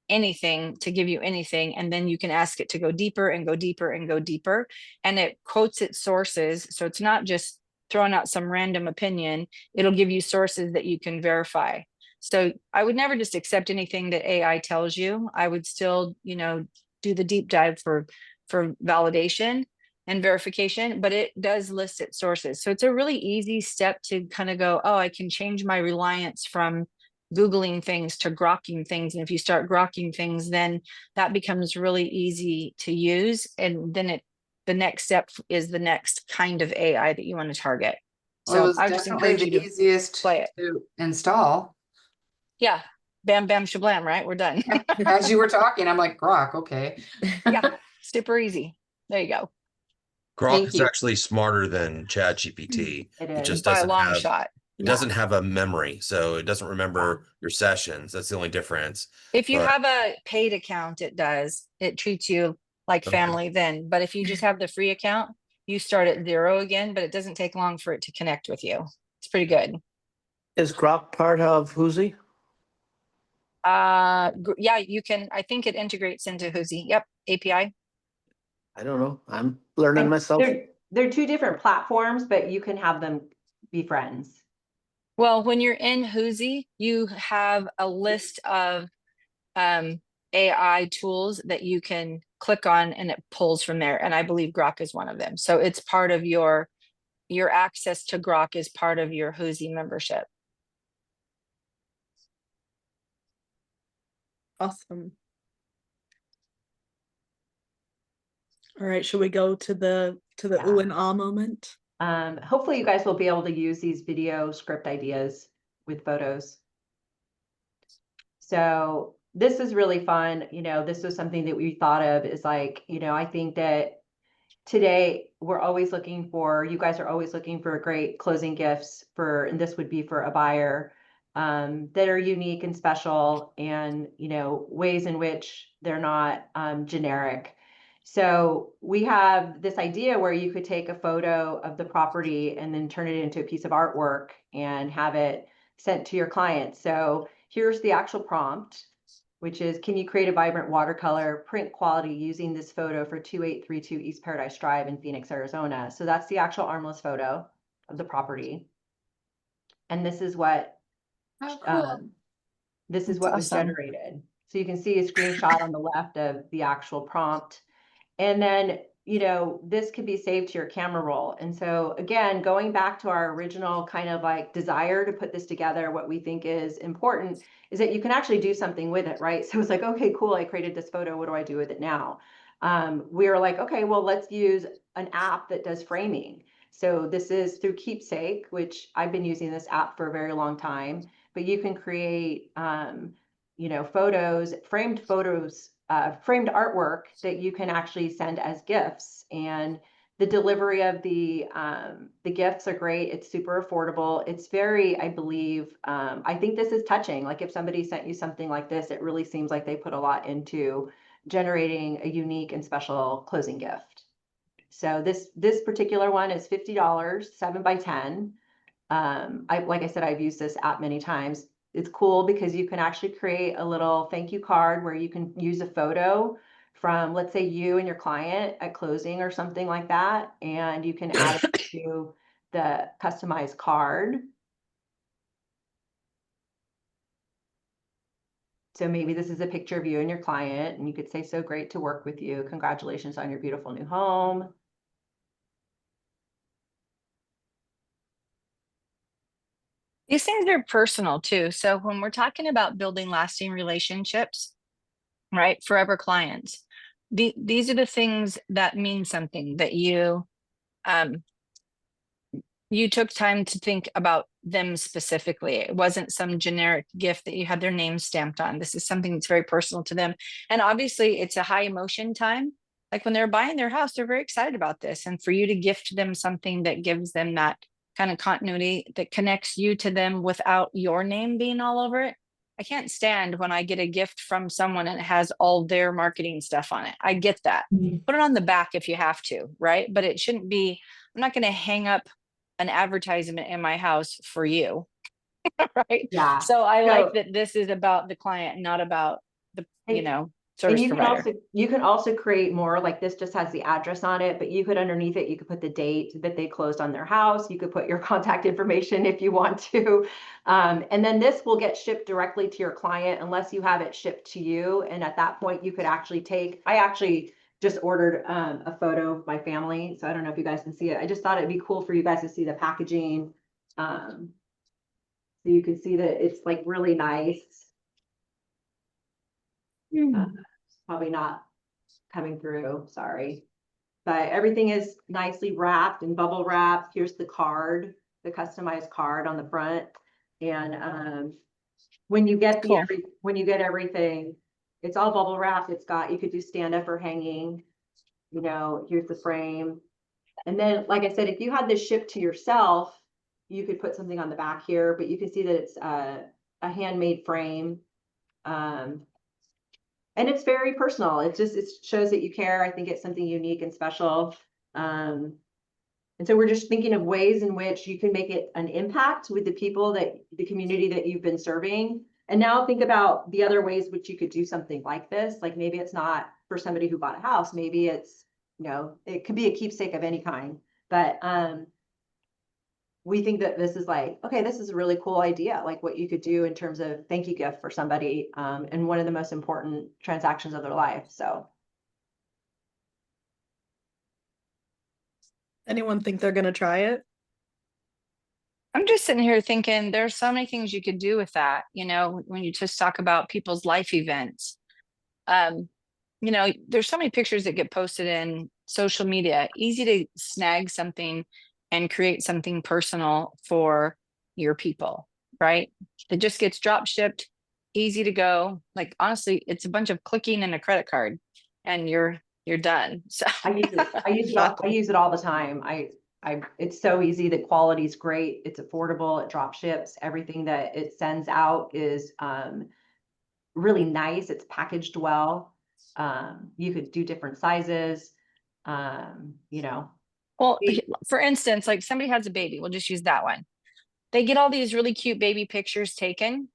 Speaker 1: anything to give you anything, and then you can ask it to go deeper and go deeper and go deeper, and it quotes its sources, so it's not just throwing out some random opinion. It'll give you sources that you can verify. So I would never just accept anything that AI tells you. I would still, do the deep dive for validation and verification, but it does list its sources. So it's a really easy step to kind of go, oh, I can change my reliance from Googling things to grokking things. And if you start grokking things, then that becomes really easy to use. And then the next step is the next kind of AI that you want to target. So I just encourage you to
Speaker 2: easiest
Speaker 1: play it.
Speaker 2: to install.
Speaker 1: Yeah. Bam, bam, shablam, right? We're done.
Speaker 2: As you were talking, I'm like, Grok, okay.
Speaker 1: Yeah, super easy. There you go.
Speaker 10: Grok
Speaker 2: Thank
Speaker 10: is
Speaker 2: you.
Speaker 10: actually smarter than ChatGPT.
Speaker 5: It
Speaker 10: It
Speaker 5: is.
Speaker 10: just
Speaker 1: By a
Speaker 10: doesn't
Speaker 1: long
Speaker 10: have
Speaker 1: shot.
Speaker 10: it doesn't have a memory, so it doesn't remember your sessions. That's the only difference.
Speaker 1: If you
Speaker 10: But-
Speaker 1: have a paid account, it does. It treats you like
Speaker 10: Okay.
Speaker 1: family then. But if you just have the free account, you start at 0 again, but it doesn't take long for it to connect with you. It's pretty good.
Speaker 11: Is Grok part of Whoosy?
Speaker 1: Yeah, you can, I think it integrates into Whoosy. Yep, API.
Speaker 11: I don't know. I'm learning
Speaker 5: And
Speaker 11: myself.
Speaker 5: They're two different platforms, but you can have them be friends.
Speaker 1: Well, when you're in Whoosy, you have a list of AI tools that you can click on, and it pulls from there. And I believe Grok is one of them. So it's part of your access to Grok is part of your Whoosy membership.
Speaker 8: Awesome. All right, should we go to the
Speaker 5: Yeah.
Speaker 8: ooh and ah moment?
Speaker 5: Hopefully you guys will be able to use these video script ideas with photos. So this is really fun. This was something that we thought of is like, I think that today you guys are always looking for great closing gifts and this would be for a buyer, that are unique and special, and, ways in which they're not, generic. So we have this idea where you could take a photo of the property and then turn it into a piece of artwork and have it sent to your client. So here's the actual prompt, which is, can you create a vibrant watercolor print quality using this photo for 2832 East Paradise Drive in Phoenix, Arizona? So that's the actual armless photo of the property. And this is what was
Speaker 1: awesome.
Speaker 5: generated. So you can see a screenshot on the left of the actual prompt. And then, this could be saved to your camera roll. And so again, going back to our original kind of like desire to put this together, what we think is important is that you can actually do something with it, right? So it's like, okay, cool, I created this photo. What do I do with it now? We were like, okay, well, let's use an app that does framing. So this is through Keepsake, which I've been using this app for a very long time, but you can create, framed artwork that you can actually send as gifts. And the delivery of the gifts are great. It's super affordable. It's very, I believe, I think this is touching. Like if somebody sent you something like this, it really seems like they put a lot into generating a unique and special closing gift. So this particular one is $50, 7 by 10. Like I said, I've used this app many times. it's cool because you can actually create a little thank you card where you can use a photo from, let's say, you and your client at closing or something like that, and you can add it to the customized card. So maybe this is a picture of you and your client, and you could say, so great to work with you. Congratulations on your beautiful new home.
Speaker 1: These things are personal too. So when we're talking about building lasting relationships, right, forever clients, these are the things that mean something, that you took time to think about them specifically. It wasn't some generic gift that you had their name stamped on. This is something that's very personal to them. And obviously it's a high emotion time. Like when they're buying their house, they're very excited about this. And for you to gift them something that gives them that kind of continuity, that connects you to them without your name being all over it. I can't stand when I get a gift from someone and it has all their marketing stuff on it. I get that. Put it on the back if you have to, right? But it shouldn't be, I'm not going to hang up an advertisement in my house for you. Right.
Speaker 5: Yeah.
Speaker 1: So I like that this is about the client, not about the, service provider.
Speaker 5: You can also create more, like this just has the address on it, but you could underneath it, you could put the date that they closed on their house. You could put your contact information if you want to. And then this will get shipped directly to your client unless you have it shipped to you. And at that point you could actually I actually just ordered a photo of my family. So I don't know if you guys can see it. I just thought it'd be cool for you guys to see the packaging. So you can see that it's like really nice. Probably not coming through, sorry. But everything is nicely wrapped and bubble wrapped. Here's the card, the customized card on the front. And when you get everything, it's all bubble wrapped. You could do stand up or hanging, here's the frame. And then, like I said, if you had this shipped to yourself, you could put something on the back here, but you can see that it's a handmade frame. And it's very personal. It shows that you care. I think it's something unique and special. And so we're just thinking of ways in which you can make it an impact with the community that you've been serving. And now think about the other ways which you could do something like this. Like maybe it's not for somebody who bought a house. Maybe it's, it could be a keepsake of any kind. But we think that this is okay, this is a really cool idea, like what you could do in terms of thank you gift for somebody, and one of the most important transactions of their life. So.
Speaker 8: Anyone think they're gonna try it?
Speaker 1: I'm just sitting here thinking there's so many things you could do with that, when you just talk about people's life events. There's so many pictures that get posted in social media, easy to snag something and create something personal for your people, right? That just gets drop shipped, easy to go. Like, honestly, it's a bunch of clicking and a credit card and you're done. So
Speaker 5: I use it all the time. It's so easy. The quality is great. It's affordable. It drop ships. Everything that it sends out is really nice. It's packaged well. You could do different sizes,
Speaker 1: Well, for instance, like somebody has a baby, we'll just use that one. They get all these really cute baby pictures taken,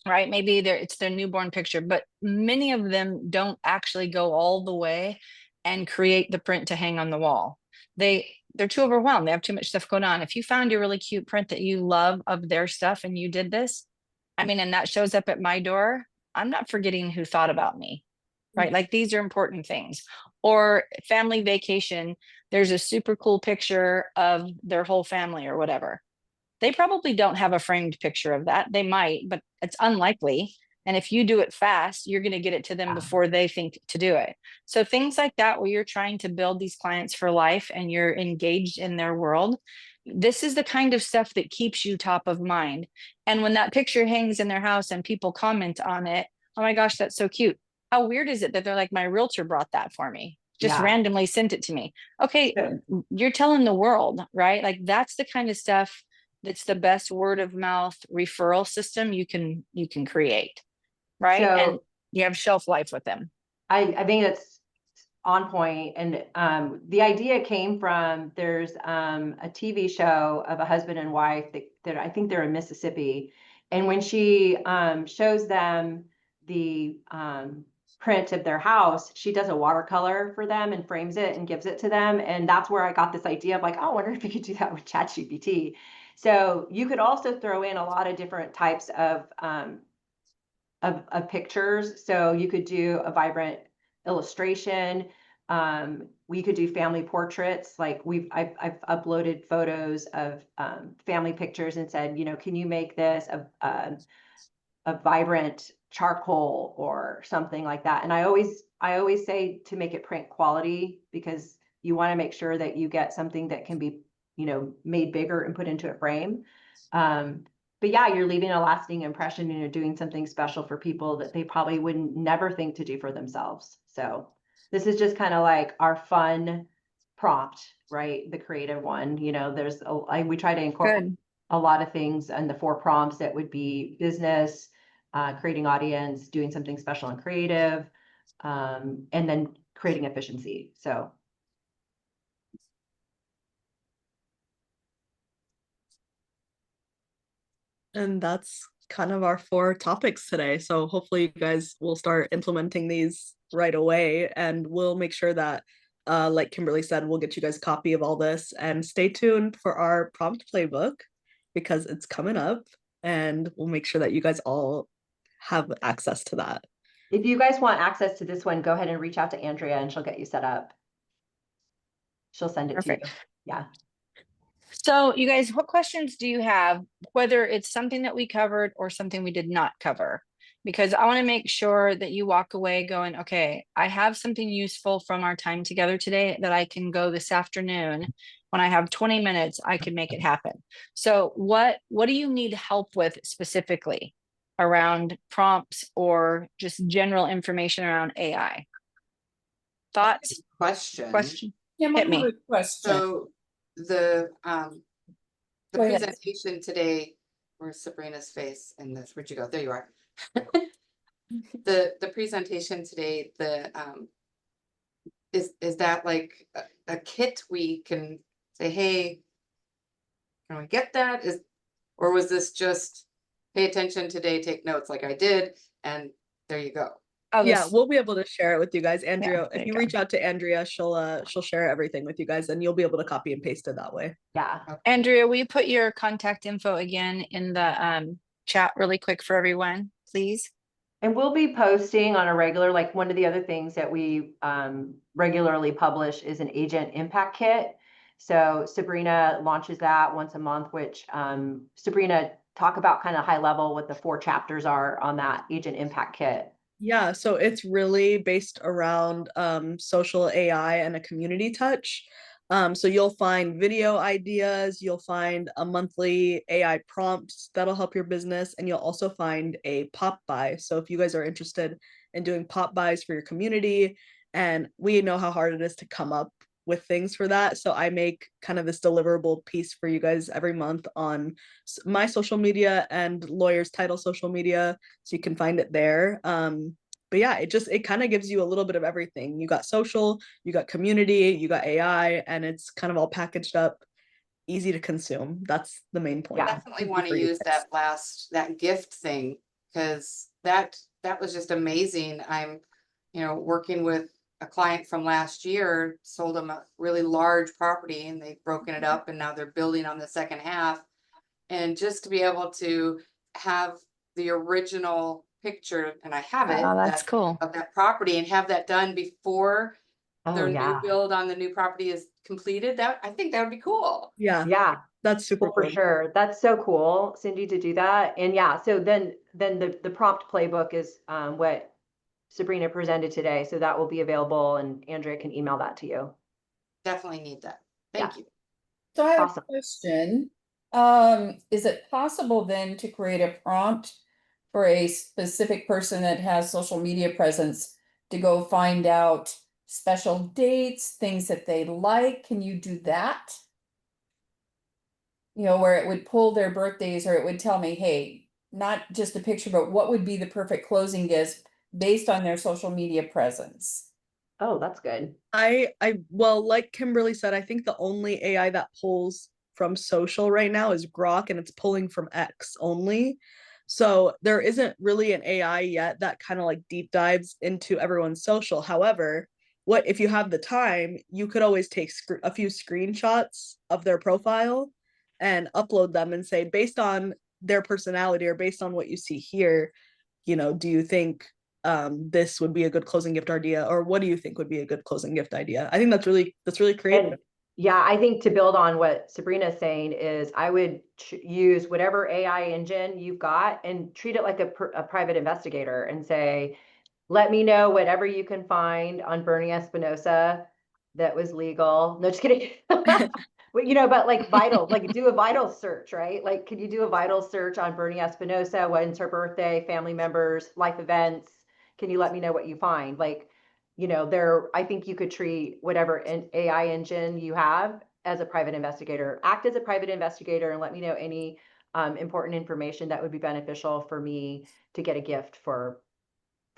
Speaker 1: right? Maybe it's their newborn picture, but many of them don't actually go all the way and create the print to hang on the wall. They're too overwhelmed. They have too much stuff going on. If you found your really cute print that you love of their stuff and you did this, and that shows up at my door, I'm not forgetting who thought about me, right? Like these are important things. Or family vacation, there's a super cool picture of their whole family or whatever. They probably don't have a framed picture of that. They might, but it's unlikely. And if you do it fast, you're going to get it to them before they think to do it. So things like that, where you're trying to build these clients for life and you're engaged in their world, this is the kind of stuff that keeps you top of mind. And when that picture hangs in their house and people comment on it, oh my gosh, that's so cute. How weird is it that they're like, my realtor brought that for me, just randomly sent it to me. Okay, you're telling the world, right? Like that's the kind of stuff that's the best word of mouth referral system you can TV, right? And you have shelf life with them.
Speaker 5: I think that's on point. And the idea came from, there's a TV show of a husband and wife that I think they're in Mississippi, And when she shows them the print of their house, she does a watercolor for them and frames it and gives it to them. And that's where I got this idea of like, oh, I wonder if we could do that with ChatGPT. So you could also throw in a lot of different types of pictures. So you could do a vibrant illustration. We could do family portraits. Like I've uploaded photos of family pictures and said, you know, can you make this a vibrant charcoal or something like that? And I always say to make it print quality, because you want to make sure that you get something that can be, you know, made bigger and put into a frame. But yeah, you're leaving a lasting impression and you're doing something special for people that they probably wouldn't never think to do for themselves. So this is just kind of like our fun prompt, right? The creative one. You know, we try to incorporate a lot of things in the 4 prompts that would be business, creating audience, doing something special and creative, and then creating efficiency. So.
Speaker 8: And that's kind of our 4 topics today. So hopefully you guys will start implementing these right away, and we'll make sure that, like Kimberly said, we'll get you guys a copy of all this, and stay tuned for our prompt playbook because it's coming up, and we'll make sure that you guys all have access to that.
Speaker 5: If you guys want access to this one, go ahead and reach out to Andrea and she'll get you set up. She'll send it to you. Yeah.
Speaker 1: So you guys, what questions do you have, whether it's something that we covered or something we did not cover? Because I want to make sure that you walk away going, okay, I have something useful from our time together today that I can go this afternoon. When I have 20 minutes, I can make it happen. So what do you need help with specifically around prompts or just general information around AI? Thoughts?
Speaker 2: Question.
Speaker 1: Hit me.
Speaker 2: So the
Speaker 1: Go ahead.
Speaker 2: presentation today, where's Sabrina's face in this? Where'd you go? There you are. The presentation today, is that like a kit we can say, hey, can we get that? Or was this just pay attention today, take notes like I did, and there you go?
Speaker 1: Oh,
Speaker 8: Yeah, we'll be able to share it with you guys. Andrea,
Speaker 1: there
Speaker 8: if
Speaker 1: you
Speaker 8: you
Speaker 1: go.
Speaker 8: reach out to Andrea, she'll share everything with you guys, and you'll be able to copy and paste it that way.
Speaker 5: Yeah.
Speaker 1: Andrea, will you put your contact info again in the chat really quick for everyone, please?
Speaker 5: And we'll be posting on a regular, like one of the other things that we regularly publish is an agent impact kit. So Sabrina launches that once a month, which Sabrina, talk about kind of high level what the 4 chapters are on that agent impact kit.
Speaker 8: Yeah, so it's really based around social AI and a community touch. So you'll find video ideas, you'll find a monthly AI prompt that'll help your business, and you'll also find a pop buy. So if you guys are interested in doing pop buys for your community, and we know how hard it is to come up with things for that, so I make kind of this deliverable piece for you guys every month on my social media and Lawyers Title social media, so you can find it there. But yeah, it kind of gives you a little bit of everything. You got social, you got community, you got AI, and it's kind of all packaged up, easy to consume. That's the main point.
Speaker 2: I definitely want to use that gift thing, because that was just amazing. I'm, working with a client from last year, sold them a really large property, and they've broken it up, and now they're building on the second half. And just to be able to have the original picture, and I have it,
Speaker 1: Oh, that's cool.
Speaker 2: of that property, and have that done before their
Speaker 5: Oh, yeah.
Speaker 2: new build on the new property is completed. I think that would be cool.
Speaker 8: Yeah,
Speaker 5: Yeah.
Speaker 8: that's super
Speaker 5: Well, for
Speaker 8: cool.
Speaker 5: sure. That's so cool, Cindy, to do that. And yeah, so then the prompt playbook is what Sabrina presented today. So that will be available, and Andrea can email that to you.
Speaker 2: Definitely need that. Thank you.
Speaker 12: So I have
Speaker 5: Awesome.
Speaker 12: a question. Is it possible then to create a prompt for a specific person that has social media presence to go find out special dates, things that they like? Can you do that? Where it would pull their birthdays, or it would tell me, hey, not just a picture, but what would be the perfect closing gift based on their social media presence?
Speaker 5: Oh, that's good.
Speaker 8: Well, like Kimberly said, I think the only AI that pulls from social right now is Grok, and it's pulling from X only. So there isn't really an AI yet that kind of like deep dives into everyone's social. However, what if you have the time, you could always take a few screenshots of their profile and upload them and say, based on their personality or based on what you see here, you know, do you think this would be a good closing gift idea, or what do you think would be a good closing gift idea? I think that's really creative.
Speaker 5: And yeah, I think to build on what Sabrina's saying is I would use whatever AI engine you've got and treat it like a private investigator and say, let me know whatever you can find on Bernie Espinosa that was legal. No, just kidding. But, you know, but like vital, like do a vital search, right? Like, could you do a vital search on Bernie Espinosa? When's her birthday, family members, life events? Can you let me know what you find? Like, you know, I think you could treat whatever an AI engine you have as a private investigator. Act as a private investigator and let me know any important information that would be beneficial for me to get a gift for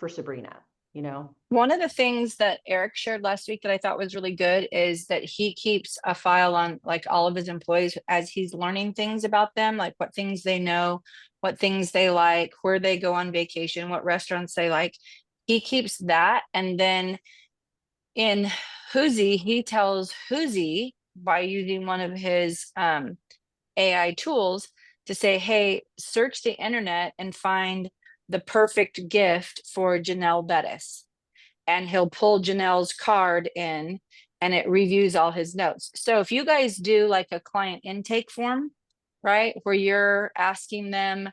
Speaker 5: Sabrina, you know?
Speaker 1: One of the things that Eric shared last week that I thought was really good is that he keeps a file on like all of his employees as he's learning things about them, like what things they know, what things they like, where they go on vacation, what restaurants they like. He keeps that. And then in Hoozy, he tells Hoozy by using one of his AI tools to say, hey, search the internet and find the perfect gift for Janelle Bettis. And he'll pull Janelle's card in and it reviews all his notes. So if you guys do like a client intake form, right, where you're asking them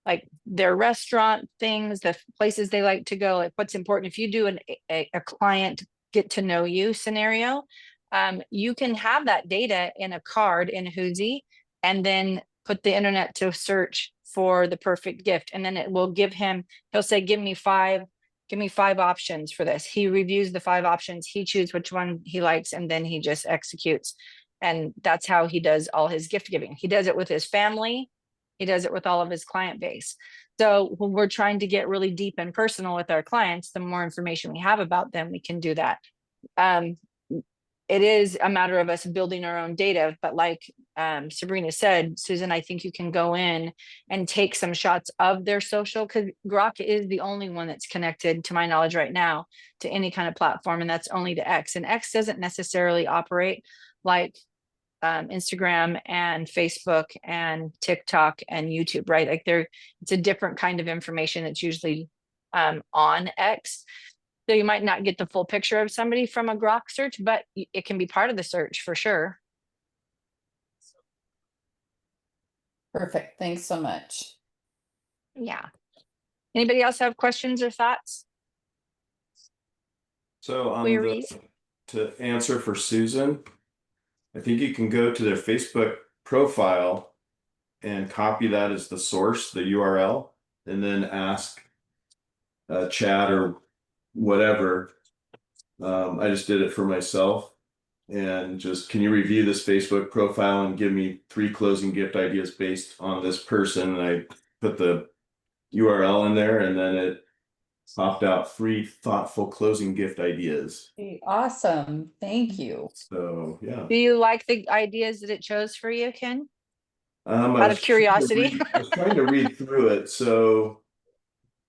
Speaker 1: like their restaurant things, the places they like to go, like what's important. If you do a client get to know you scenario, you can have that data in a card in Hoozy and then put the internet to search for the perfect gift. And then it will give him, he'll say, give me five options for this. He reviews the 5 options, he chooses which one he likes, and then he just executes. And that's how he does all his gift giving. He does it with his family. He does it with all of his client base. So when we're trying to get really deep and personal with our clients, the more information we have about them, we can do that. It is a matter of us building our own data, but like Sabrina said, Susan, I think you can go in and take some shots of their social, because Grok is the only one that's connected, to my knowledge right now, to any kind of platform, and that's only to X. And X doesn't necessarily operate like Instagram and Facebook and TikTok and YouTube, right? Like it's a different kind of information that's usually on X. So you might not get the full picture of somebody from a Grok search, but it can be part of the search for sure.
Speaker 12: Perfect. Thanks so much.
Speaker 1: Yeah. Anybody else have questions or thoughts?
Speaker 13: So
Speaker 1: Queries?
Speaker 13: to answer for Susan, I think you can go to their Facebook profile and copy that as the source, the URL, and then ask chat or whatever. I just did it for myself, and just, can you review this Facebook profile and give me 3 closing gift ideas based on this person? And I put the URL in there, and then it popped out 3 thoughtful closing gift ideas.
Speaker 12: Awesome. Thank you.
Speaker 13: So yeah.
Speaker 1: Do you like the ideas that it chose for you, Ken? Out
Speaker 13: I
Speaker 1: of curiosity.
Speaker 13: I was trying to read through it. So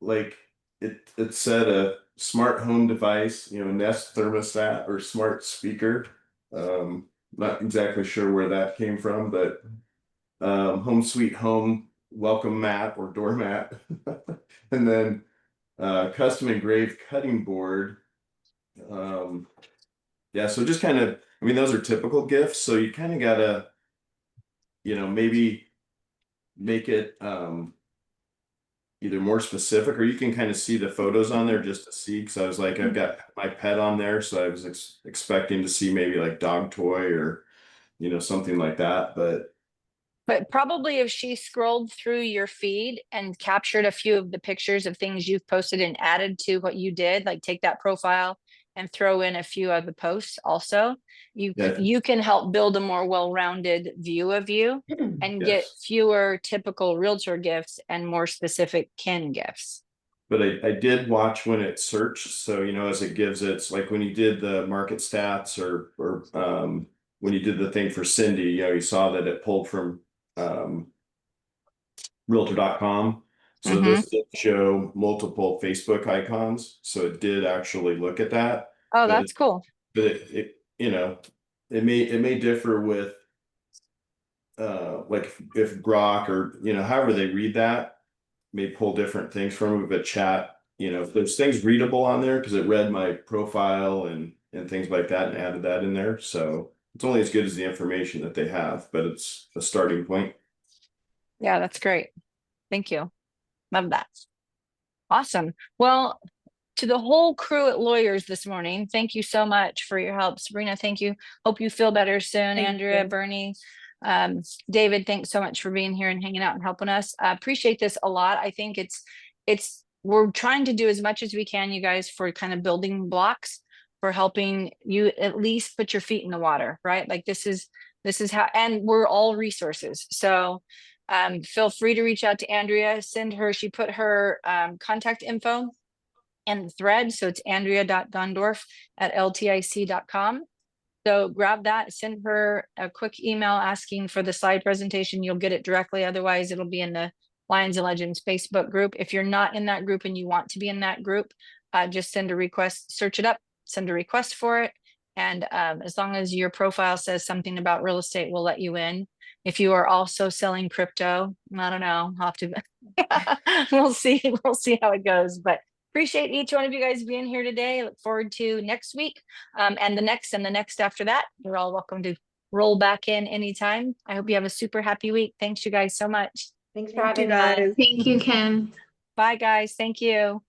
Speaker 13: like it said a smart home device, you know, Nest thermostat or smart speaker. Not exactly sure where that came from, but home sweet home welcome mat or doormat. And then custom engraved cutting board. Yeah, so just kind of, I mean, those are typical gifts, so you kind of gotta, you know, maybe make it either more specific, or you can kind of see the photos on there just to see, because I was like, I've got my pet on there, so I was expecting to see maybe like dog toy or, you know, something like that.
Speaker 1: But probably if she scrolled through your feed and captured a few of the pictures of things you've posted and added to what you did, like take that profile and throw in a few of the posts also, you can help build a more well-rounded view of you and get fewer typical realtor gifts and more specific Ken gifts.
Speaker 13: But I did watch when it searched, so, you know, as it gives, it's like when you did the market stats or when you did the thing for Cindy, you know, you saw that it pulled from realtor.com. So this did show multiple Facebook icons, so it did actually look at that.
Speaker 1: Oh,
Speaker 13: but
Speaker 1: that's
Speaker 13: it-
Speaker 1: cool.
Speaker 13: But it you know, it may differ with like if Grok or however they read that may pull different things from it, but chat, if there's things readable on there because it read my profile and things like that and added that in there. So it's only as good as the information that they have, but it's a starting point.
Speaker 1: Yeah, that's great. Thank you. Love that. Awesome. Well, to the whole crew at Lawyers this morning, thank you so much for your help. Sabrina, thank you. Hope you feel better soon.
Speaker 8: Thank
Speaker 1: Andrea,
Speaker 8: you.
Speaker 1: Bernie, David, thanks so much for being here and hanging out and helping us. I appreciate this a lot. I think we're trying to do as much as we can, you guys, for kind of building blocks for helping you at least put your feet in the water, right? Like this is how, and we're all resources. So feel free to reach out to Andrea, she put her contact info in the thread. So it's andrea.gondorf@ltic.com. So grab that, send her a quick email asking for the slide presentation. You'll get it directly. Otherwise, it'll be in the Lions and Legends Facebook group. If you're not in that group and you want to be in that group, just send a request, search it up, send a request for it. And as long as your profile says something about real estate, we'll let you in. If you are also selling crypto, I don't know, I'll have to, we'll see how it goes, but appreciate each one of you guys being here today. Look forward to next week and the next after that. You're all welcome to roll back in anytime. I hope you have a super happy week. Thanks you guys so much.
Speaker 5: Thanks for
Speaker 8: Thank you
Speaker 5: having us.
Speaker 8: guys.
Speaker 4: Thank you, Kim.
Speaker 1: Bye guys. Thank you.